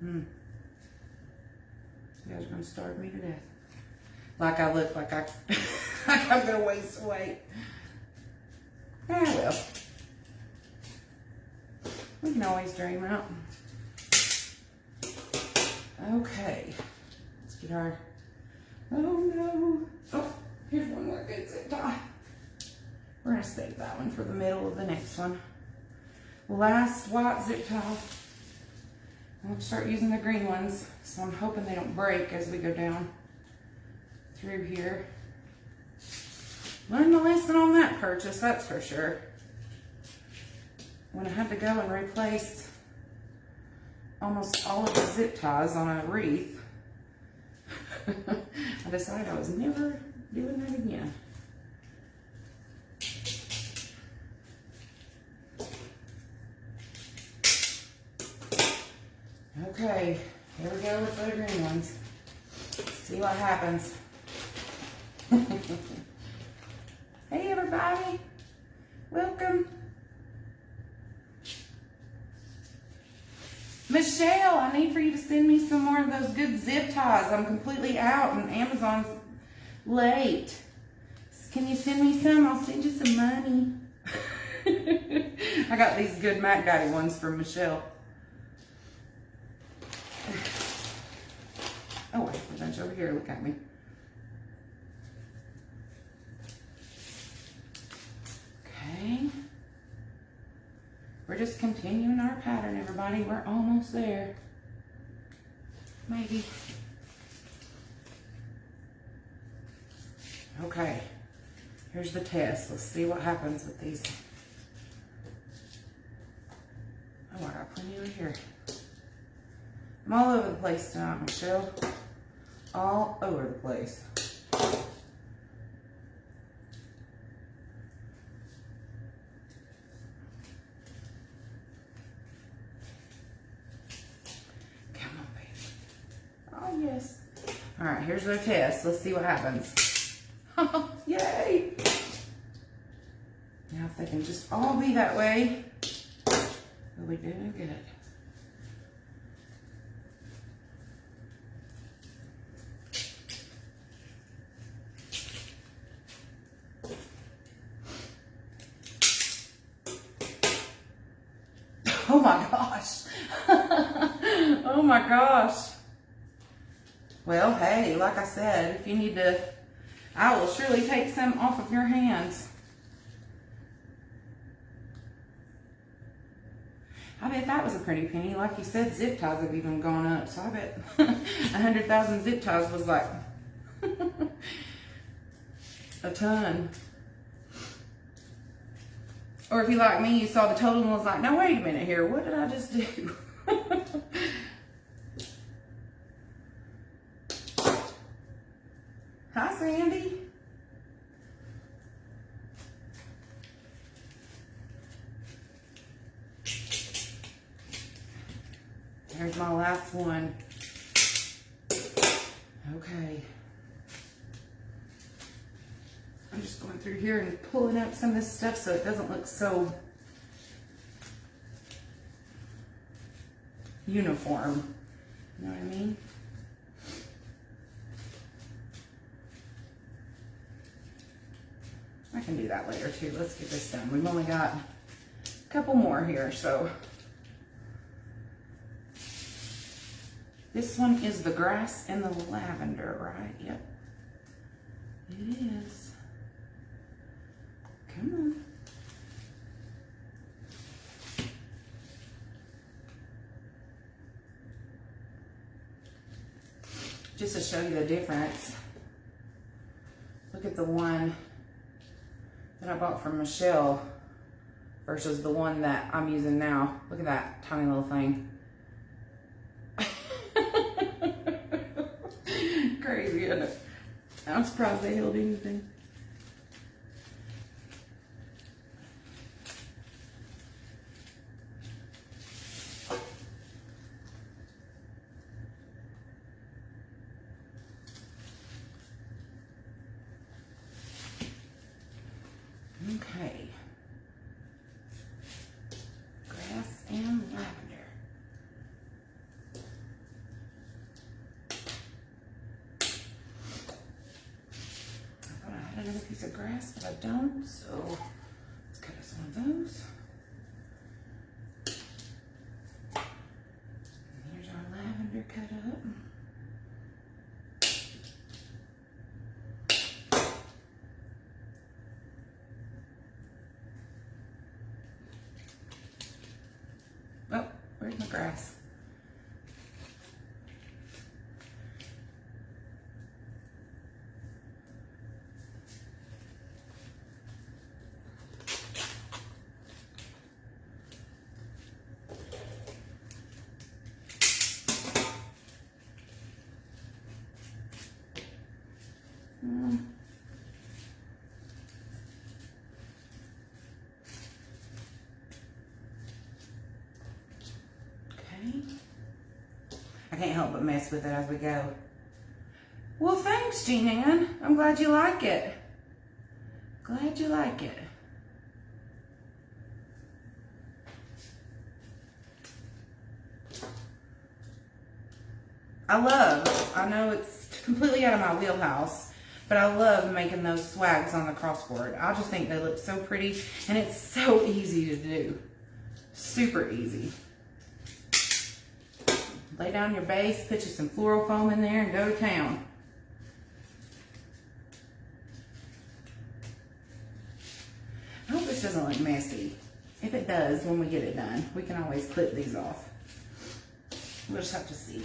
You guys are gonna starve me to death. Like I look like like I'm gonna waste weight. Ah, well. We can always dream out. Okay. Let's get our, oh no. Oh, here's one more good zip tie. We're gonna save that one for the middle of the next one. Last white zip tie. I'm gonna start using the green ones, so I'm hoping they don't break as we go down through here. Learned the lesson on that purchase, that's for sure. When I had to go and replace almost all of the zip ties on a wreath, I decided I was never doing that again. Okay, here we go with the green ones. See what happens. Hey everybody, welcome. Michelle, I need for you to send me some more of those good zip ties. I'm completely out and Amazon's late. Can you send me some? I'll send you some money. I got these good Mac Daddy ones from Michelle. Oh wait, a bunch over here, look at me. Okay. We're just continuing our pattern, everybody. We're almost there. Maybe. Okay. Here's the test. Let's see what happens with these. Oh, I got plenty over here. I'm all over the place tonight, Michelle. All over the place. Yes. All right, here's their test. Let's see what happens. Yay! Now if they can just all be that way, we'll be doing good. Oh my gosh. Oh my gosh. Well, hey, like I said, if you need to, I will surely take some off of your hands. I bet that was a pretty penny. Like you said, zip ties have even gone up. So I bet 100,000 zip ties was like a ton. Or if you like me, you saw the total and was like, no, wait a minute here. What did I just do? Hi, Sandy. There's my last one. Okay. I'm just going through here and pulling up some of this stuff so it doesn't look so uniform. You know what I mean? I can do that later too. Let's get this done. We've only got a couple more here, so. This one is the grass and the lavender, right? Yep. It is. Come on. Just to show you the difference, look at the one that I bought from Michelle versus the one that I'm using now. Look at that tiny little thing. Crazy, isn't it? I'm surprised they held anything. Okay. Grass and lavender. I thought I had another piece of grass, but I don't, so let's cut us one of those. And here's our lavender cut up. Oh, where's my grass? I can't help but mess with it as we go. Well, thanks, Jean Ann. I'm glad you like it. Glad you like it. I know it's completely out of my wheelhouse, but I love making those swags on the crossboard. I just think they look so pretty, and it's so easy to do. Super easy. Lay down your base, put you some floral foam in there, and go to town. I hope this doesn't look messy. If it does, when we get it done, we can always clip these off. We'll just have to see.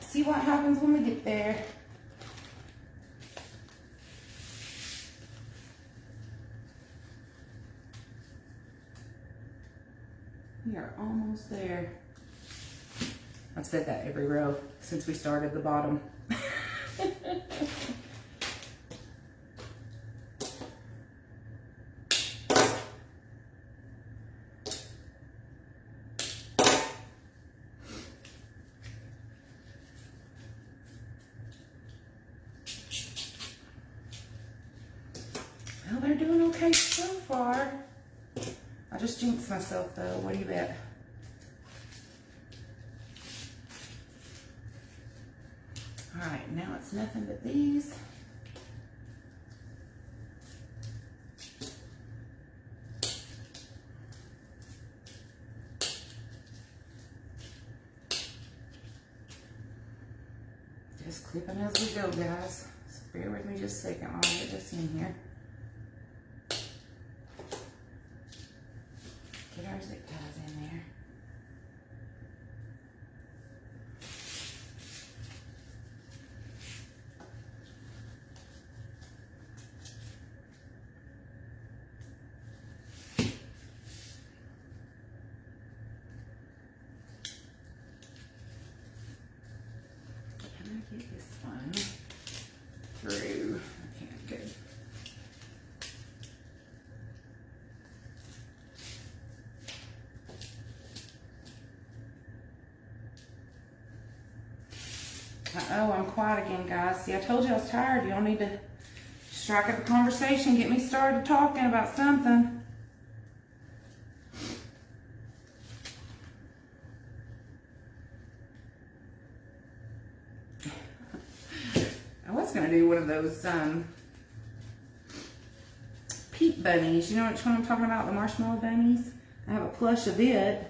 See what happens when we get there. We are almost there. I've said that every row since we started the bottom. Well, they're doing okay so far. I just jinxed myself though. What do you bet? All right, now it's nothing but these. Just clipping as we go, guys. So bear with me just a second while I get this in here. Get our zip ties in there. Get this one through. Okay, good. Uh-oh, I'm quiet again, guys. See, I told you I was tired. Y'all need to strike up a conversation, get me started talking about something. Gonna do one of those peep bunnies. You know which one I'm talking about? The marshmallow bunnies. I have a plush of it.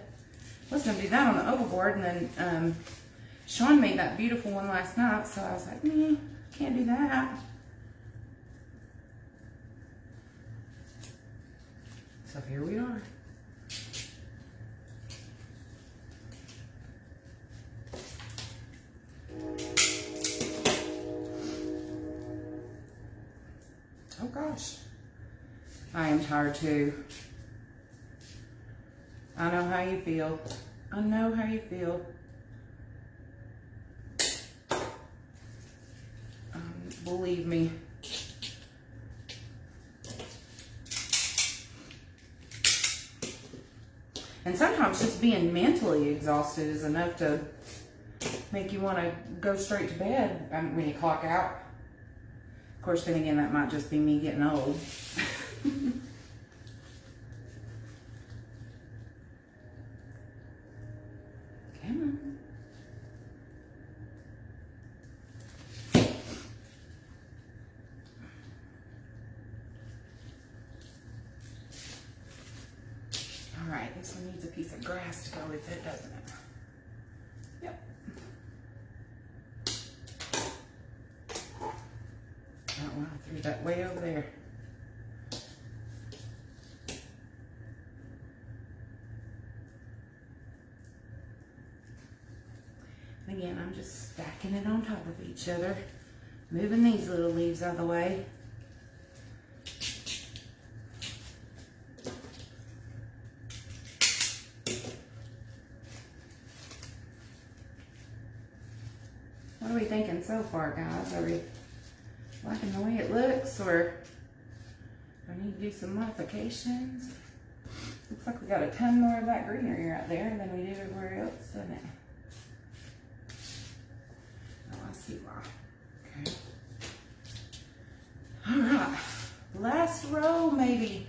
I was gonna do that on the oval board, and then Sean made that beautiful one last night, so I was like, can't do that. So here we are. Oh gosh, I am tired too. I know how you feel. I know how you feel. Believe me. And sometimes just being mentally exhausted is enough to make you want to go straight to bed when you clock out. Of course, then again, that might just be me getting old. All right, this one needs a piece of grass to go with it, doesn't it? Yep. Oh, wow, I threw that way over there. Again, I'm just stacking it on top of each other, moving these little leaves out of the way. What are we thinking so far, guys? Are we liking the way it looks, or do I need to do some modifications? Looks like we got a ton more of that greenery right there than we do everywhere else, doesn't it? Oh, I see why. Okay. All right. Last row, maybe.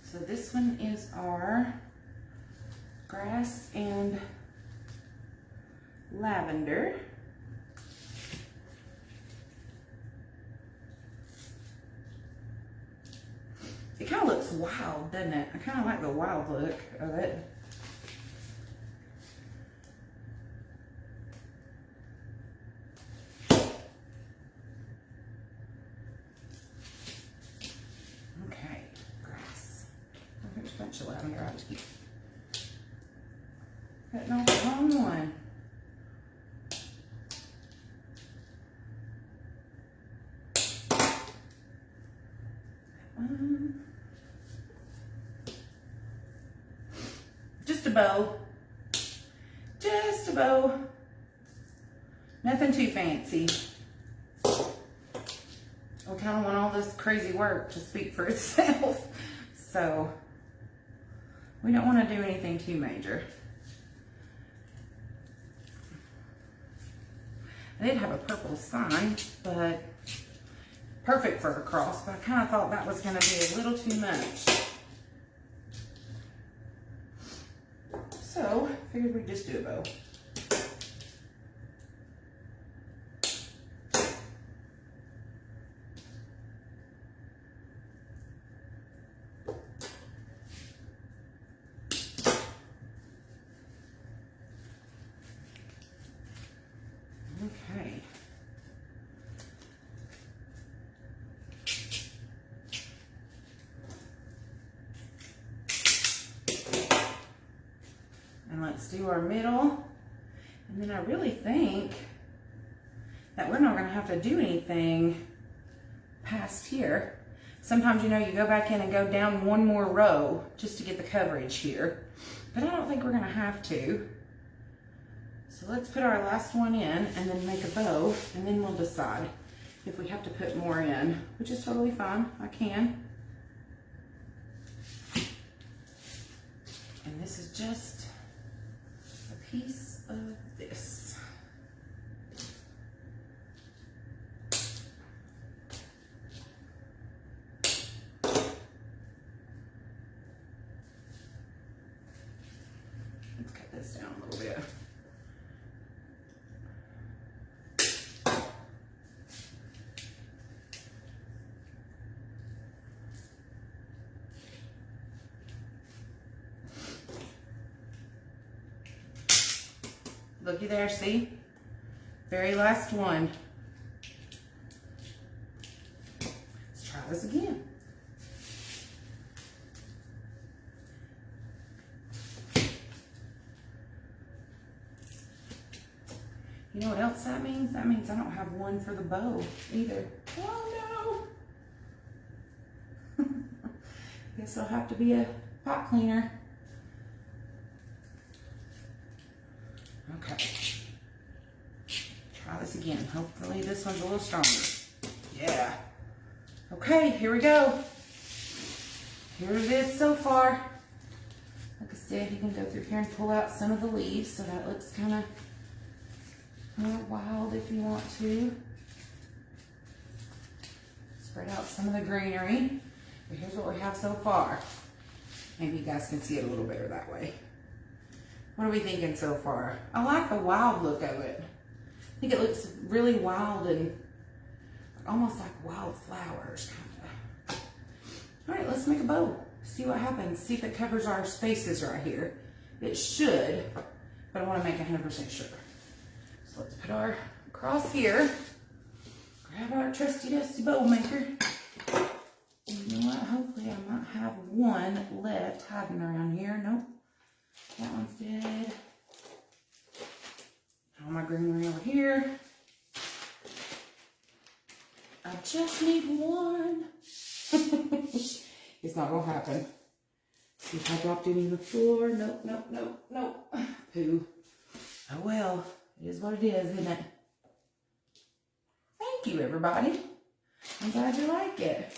So this one is our grass and lavender. It kind of looks wild, doesn't it? I kind of like the wild look of it. Okay, grass. Oh, there's a bunch of lavender. I'll just keep cutting off the wrong one. Just a bow. Just a bow. Nothing too fancy. We kind of want all this crazy work to speak for itself. So we don't want to do anything too major. I did have a purple sign, but perfect for a cross, but I kind of thought that was going to be a little too much. So, figured we'd just do a bow. Okay. And let's do our middle. And then I really think that we're not going to have to do anything past here. Sometimes, you know, you go back in and go down one more row just to get the coverage here. But I don't think we're going to have to. So let's put our last one in and then make a bow, and then we'll decide if we have to put more in, which is totally fine. I can. And this is just a piece of this. Let's cut this down a little bit. Looky there, see? Very last one. Let's try this again. You know what else that means? That means I don't have one for the bow either. Oh no! Guess I'll have to be a pot cleaner. Okay, try this again. Hopefully this one's a little stronger. Yeah. Okay, here we go. Here it is so far. Like I said, you can go through here and pull out some of the leaves so that looks kind of more wild if you want to. Spread out some of the greenery. But here's what we have so far. Maybe you guys can see it a little better that way. What are we thinking so far? I like the wild look of it. I think it looks really wild and almost like wildflowers, kind of. All right, let's make a bow. See what happens. See if it covers our spaces right here. It should, but I want to make 100% sure. So let's put our cross here. Grab our trusty dusty bow maker. You know what? Hopefully I might have one left hiding around here. Nope. That one's dead. All my greenery over here. I just need one. It's not gonna happen. See if I dropped any on the floor. Nope, nope, nope, nope. Pooh. Oh well. It is what it is, isn't it? Thank you, everybody. I'm glad you like it.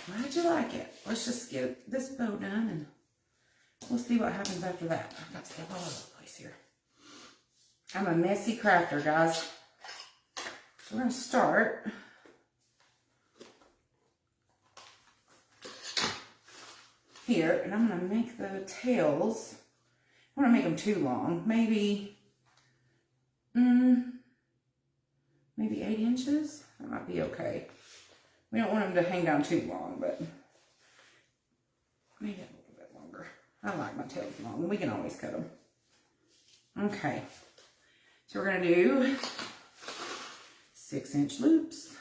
Glad you like it. Let's just get this bow done and we'll see what happens after that. I've got stuff all over the place here. I'm a messy crafter, guys. So we're going to start here, and I'm going to make the tails. I don't want to make them too long. Maybe 8 inches. That might be okay. We don't want them to hang down too long, but maybe a little bit longer. I like my tails long. We can always cut them. Okay. So we're going to do 6-inch loops.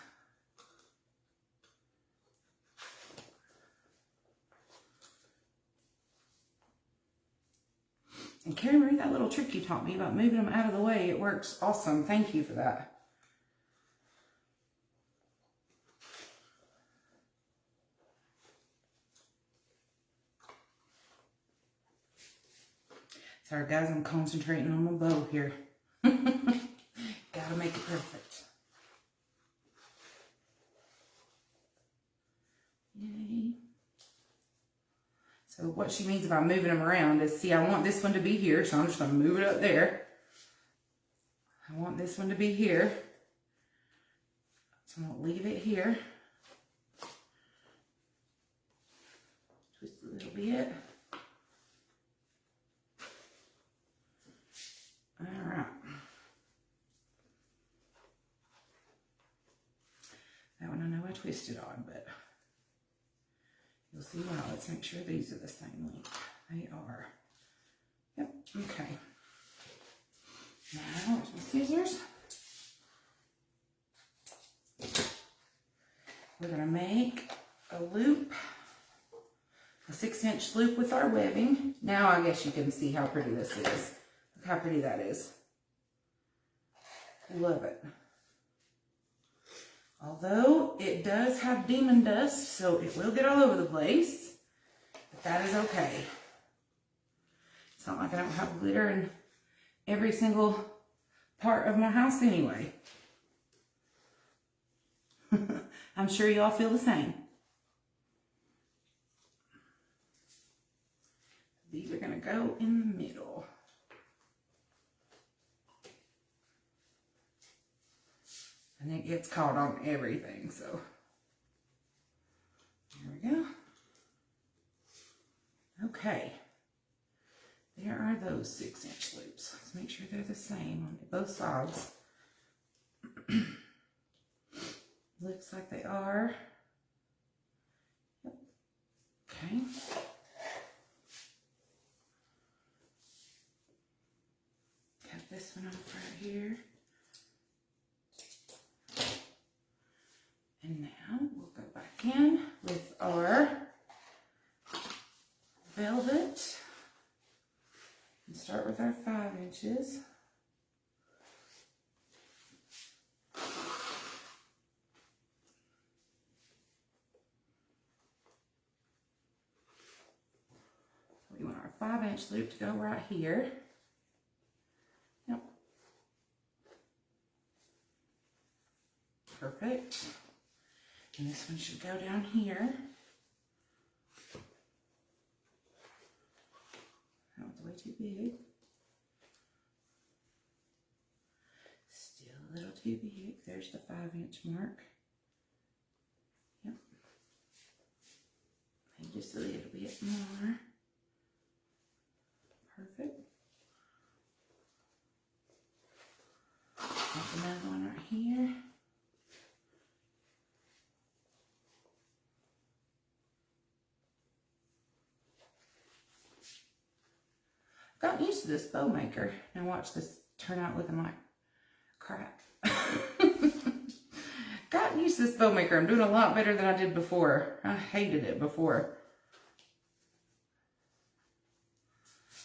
And Carrie Marie, that little trick you taught me about moving them out of the way, it works awesome. Thank you for that. Sorry guys, I'm concentrating on my bow here. Gotta make it perfect. Yay. So what she means by moving them around is, see, I want this one to be here, so I'm just gonna move it up there. I want this one to be here. So I'm gonna leave it here. Twist a little bit. All right. That one I know I twisted on, but you'll see why. Let's make sure these are the same length. They are. Yep, okay. Now, with my scissors, we're gonna make a loop, a 6-inch loop with our webbing. Now I guess you can see how pretty this is. Look how pretty that is. Love it. Although it does have demon dust, so it will get all over the place, but that is okay. It's not like I don't have glitter in every single part of my house anyway. I'm sure y'all feel the same. These are gonna go in the middle. And it gets caught on everything, so there we go. Okay, there are those 6-inch loops. Let's make sure they're the same on both sides. Looks like they are. Yep. Okay. Cut this one off right here. And now we'll go back in with our velvet and start with our 5 inches. We want our 5-inch loop to go right here. Yep. Perfect. And this one should go down here. That was way too big. Still a little too big. There's the 5-inch mark. Yep. Maybe just a little bit more. Perfect. Make another one right here. gotten used to this bow maker. Now watch this turn out looking like crap. Gotten used to this bow maker. I'm doing a lot better than I did before. I hated it before.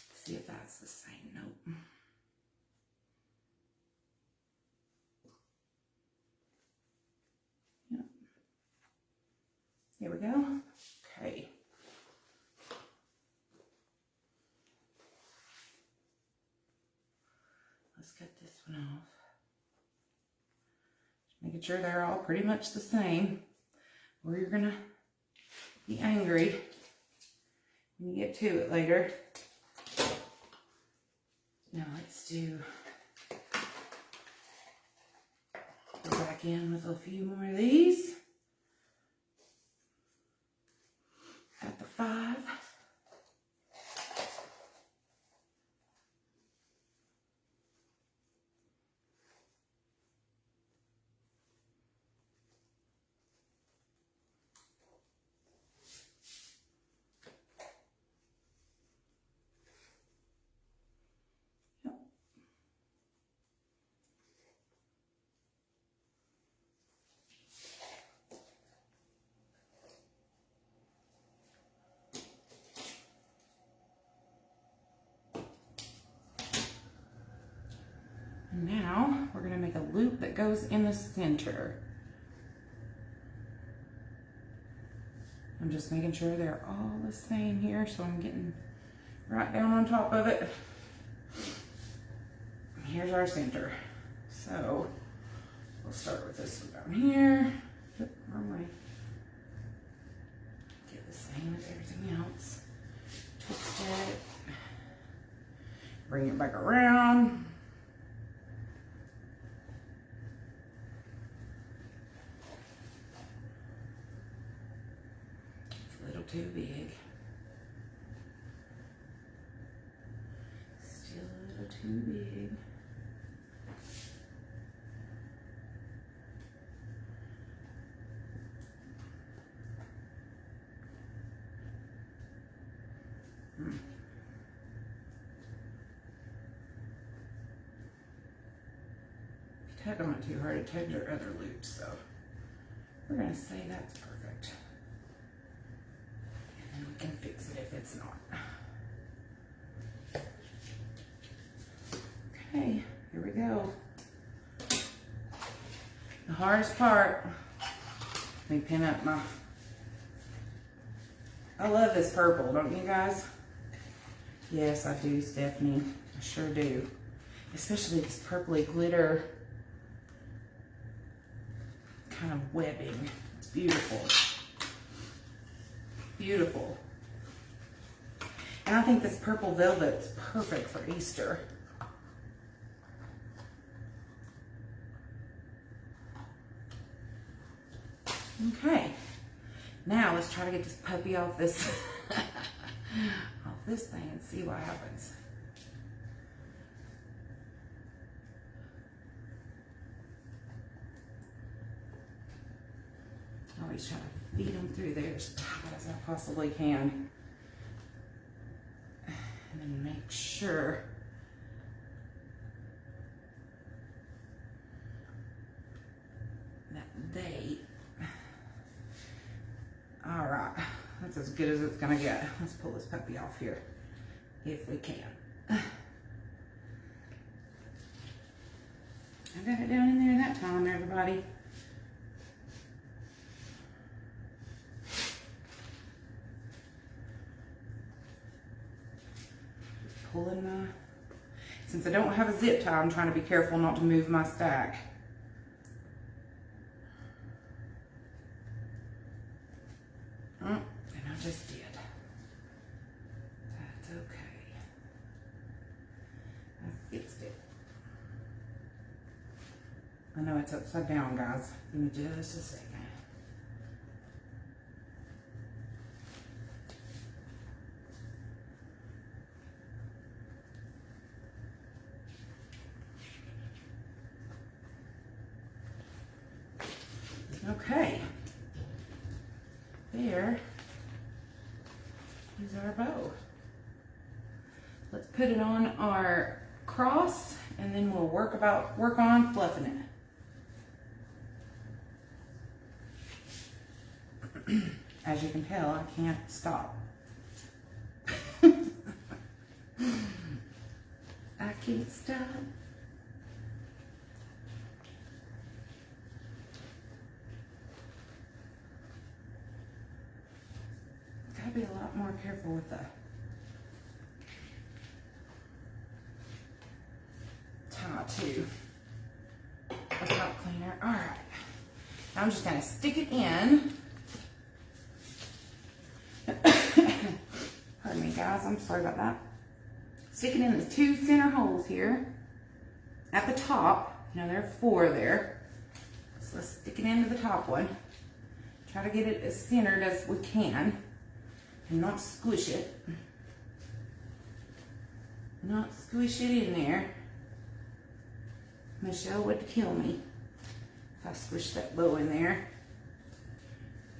Let's see if that's the same. Nope. Yep. Here we go. Okay. Let's cut this one off. Just making sure they're all pretty much the same, or you're gonna be angry when you get to it later. Now let's go back in with a few more of these. Got the 5. Now we're going to make a loop that goes in the center. I'm just making sure they're all the same here, so I'm getting right down on top of it. Here's our center. So we'll start with this one down here. Oop, wrong way. Get the same as everything else. Twist it. Bring it back around. Too big. Still a little too big. If you tug on it too hard, it tugs your other loops, so we're going to say that's perfect. We can fix it if it's not. Okay, here we go. The hardest part. Let me pin up my... I love this purple, don't you guys? Yes, I do, Stephanie. I sure do. Especially this purpley glitter kind of webbing. It's beautiful. Beautiful. And I think this purple velvet's perfect for Easter. Okay. Now let's try to get this puppy off this off this thing and see what happens. Always try to feed them through there as tight as I possibly can. And then make sure that they... All right, that's as good as it's gonna get. Let's pull this puppy off here, if we can. I got it down in there that time, everybody. Pulling my, since I don't have a zip tie, I'm trying to be careful not to move my stack. And I just did. That's okay. I fixed it. I know it's upside down, guys. Give me just a second. Okay, there is our bow. Let's put it on our cross, and then we'll work on fluffing it. As you can tell, I can't stop. I can't stop. Gotta be a lot more careful with the tie too. A top cleaner. All right. Now I'm just gonna stick it in. Pardon me, guys. I'm sorry about that. Stick it in the 2 center holes here at the top. You know, there are 4 there. So let's stick it into the top one. Try to get it as centered as we can and not squish it. Not squish it in there. Michelle would kill me if I squished that bow in there.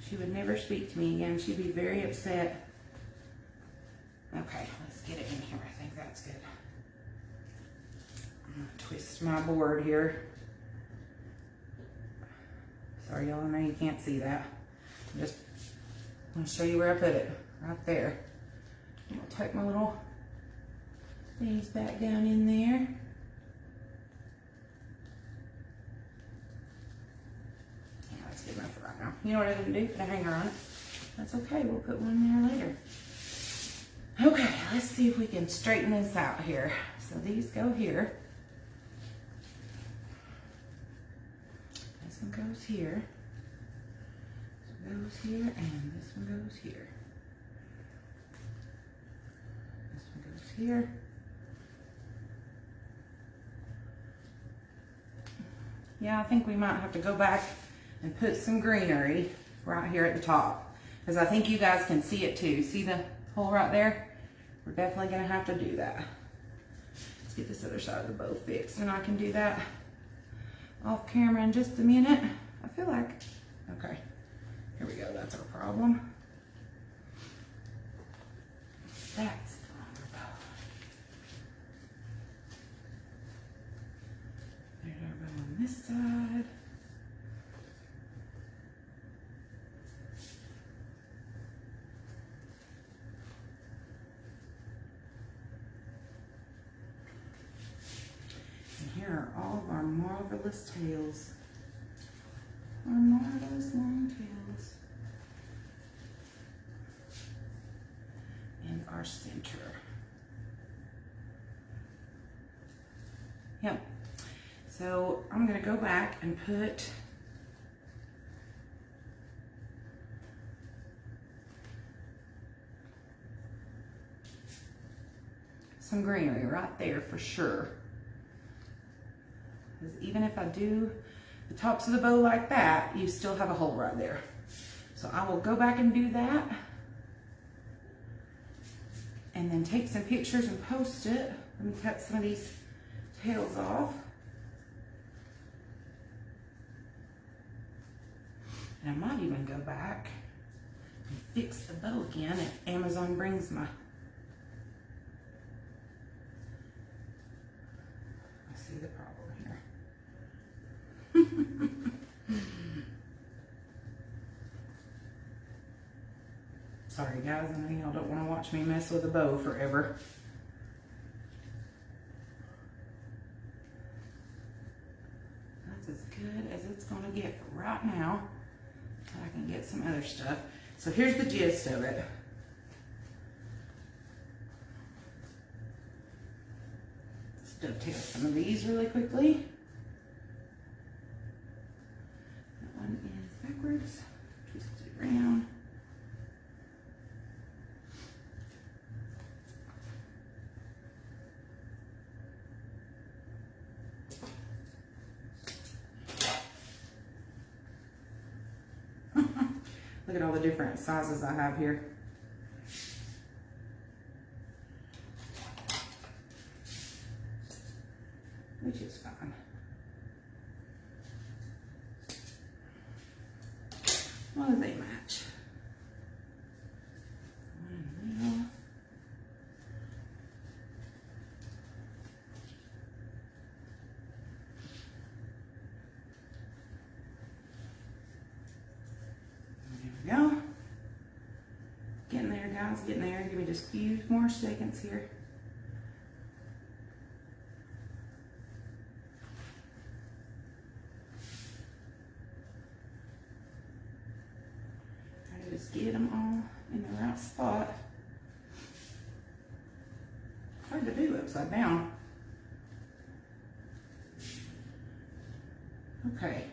She would never speak to me again. She'd be very upset. Okay, let's get it in here. I think that's good. I'm gonna twist my board here. Sorry, y'all, I know you can't see that. I'm just gonna show you where I put it. Right there. I'm gonna tuck my little things back down in there. Yeah, that's good enough for right now. You know what I'm gonna do? Put a hanger on it. That's okay, we'll put one in there later. Okay, let's see if we can straighten this out here. So these go here. This one goes here. This one goes here, and this one goes here. This one goes here. Yeah, I think we might have to go back and put some greenery right here at the top, because I think you guys can see it too. See the hole right there? We're definitely gonna have to do that. Let's get this other side of the bow fixed, and I can do that off camera in just a minute. I feel like, okay, here we go, that's our problem. That's the longer bow. There's our bow on this side. Here are all of our marvelous tails. Our marvelous long tails. And our center. Yep. So I'm going to go back and put some greenery right there for sure. Because even if I do the tops of the bow like that, you still have a hole right there. So I will go back and do that. And then take some pictures and post it. Let me cut some of these tails off. And I might even go back and fix the bow again if Amazon brings my... I see the problem here. Sorry guys, I know y'all don't want to watch me mess with a bow forever. That's as good as it's going to get for right now. I can get some other stuff. So here's the gist of it. Let's dovetail some of these really quickly. That one is backwards. Twist it around. Look at all the different sizes I have here. Which is fine. As long as they match. One in the middle. guys, getting there. Give me just a few more seconds here. Try to just get them all in the right spot. Hard to do upside down. Okay.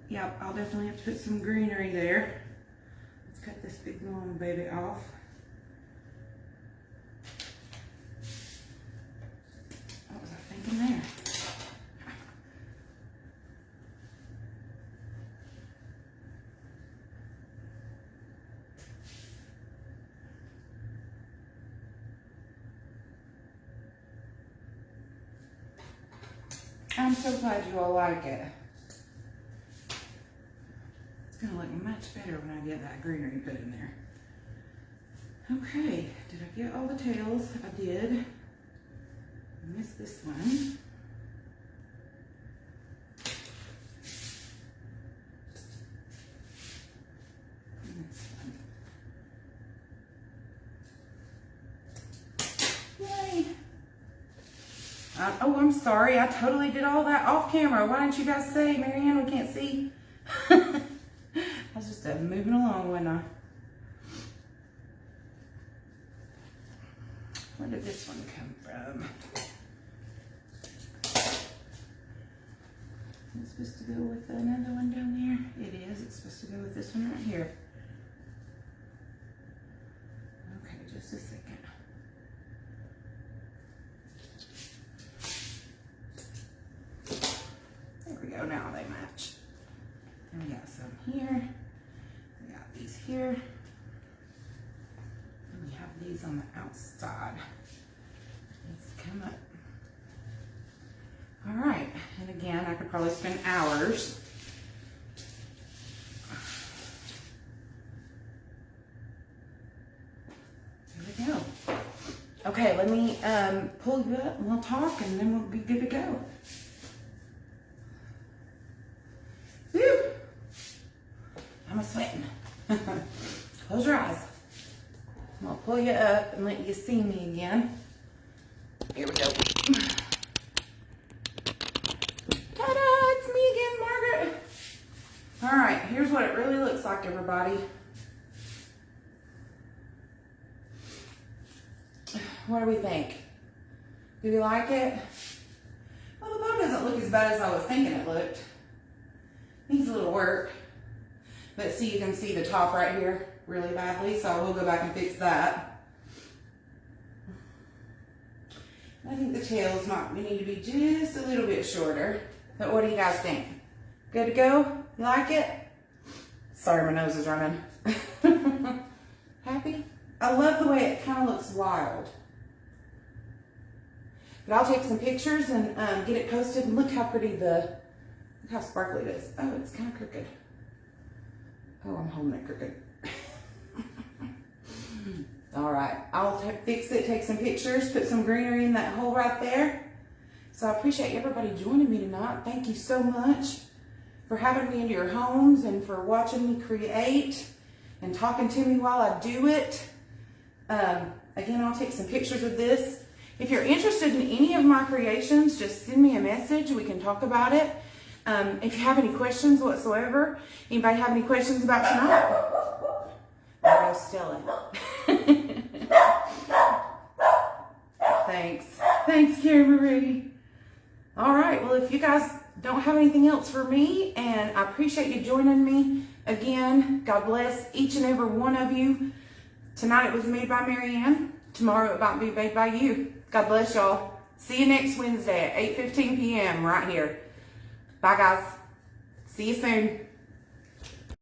Yep, I'll definitely have to put some greenery there. Let's cut this big long baby off. What was I thinking there? I'm so glad you all like it. It's gonna look much better when I get that greenery put in there. Okay, did I get all the tails? I did. I missed this one. And this one. Yay! Oh, I'm sorry. I totally did all that off camera. Why didn't you guys say, Marianne, we can't see? I was just moving along, wasn't I? Where did this one come from? Is it supposed to go with another one down there? It is. It's supposed to go with this one right here. Okay, just a second. There we go. Now they match. And we got some here. We got these here. And we have these on the outside. Let's come up. All right. And again, I could probably spend hours. There we go. Okay, let me pull you up and we'll talk and then we'll be good to go. Whew. I'm sweating. Close your eyes. I'm gonna pull you up and let you see me again. Here we go. Ta-da! It's me again, Margaret. All right, here's what it really looks like, everybody. What do we think? Do we like it? Well, the bow doesn't look as bad as I was thinking it looked. Needs a little work. But see, you can see the top right here really badly, so I will go back and fix that. I think the tails might need to be just a little bit shorter. But what do you guys think? Good to go? You like it? Sorry, my nose is running. Happy? I love the way it kind of looks wild. But I'll take some pictures and get it posted. And look how pretty look how sparkly it is. Oh, it's kind of crooked. Oh, I'm holding it crooked. All right, I'll fix it, take some pictures, put some greenery in that hole right there. So I appreciate everybody joining me tonight. Thank you so much for having me into your homes and for watching me create and talking to me while I do it. Again, I'll take some pictures of this. If you're interested in any of my creations, just send me a message. We can talk about it. If you have any questions whatsoever, anybody have any questions about tonight? I'll go steal it. Thanks. Thanks, Carrie Marie. All right, well, if you guys don't have anything else for me, and I appreciate you joining me again. God bless each and every one of you. Tonight it was made by Marianne. Tomorrow it might be made by you. God bless y'all. See you next Wednesday at 8:15 p.m. right here. Bye, guys. See you soon.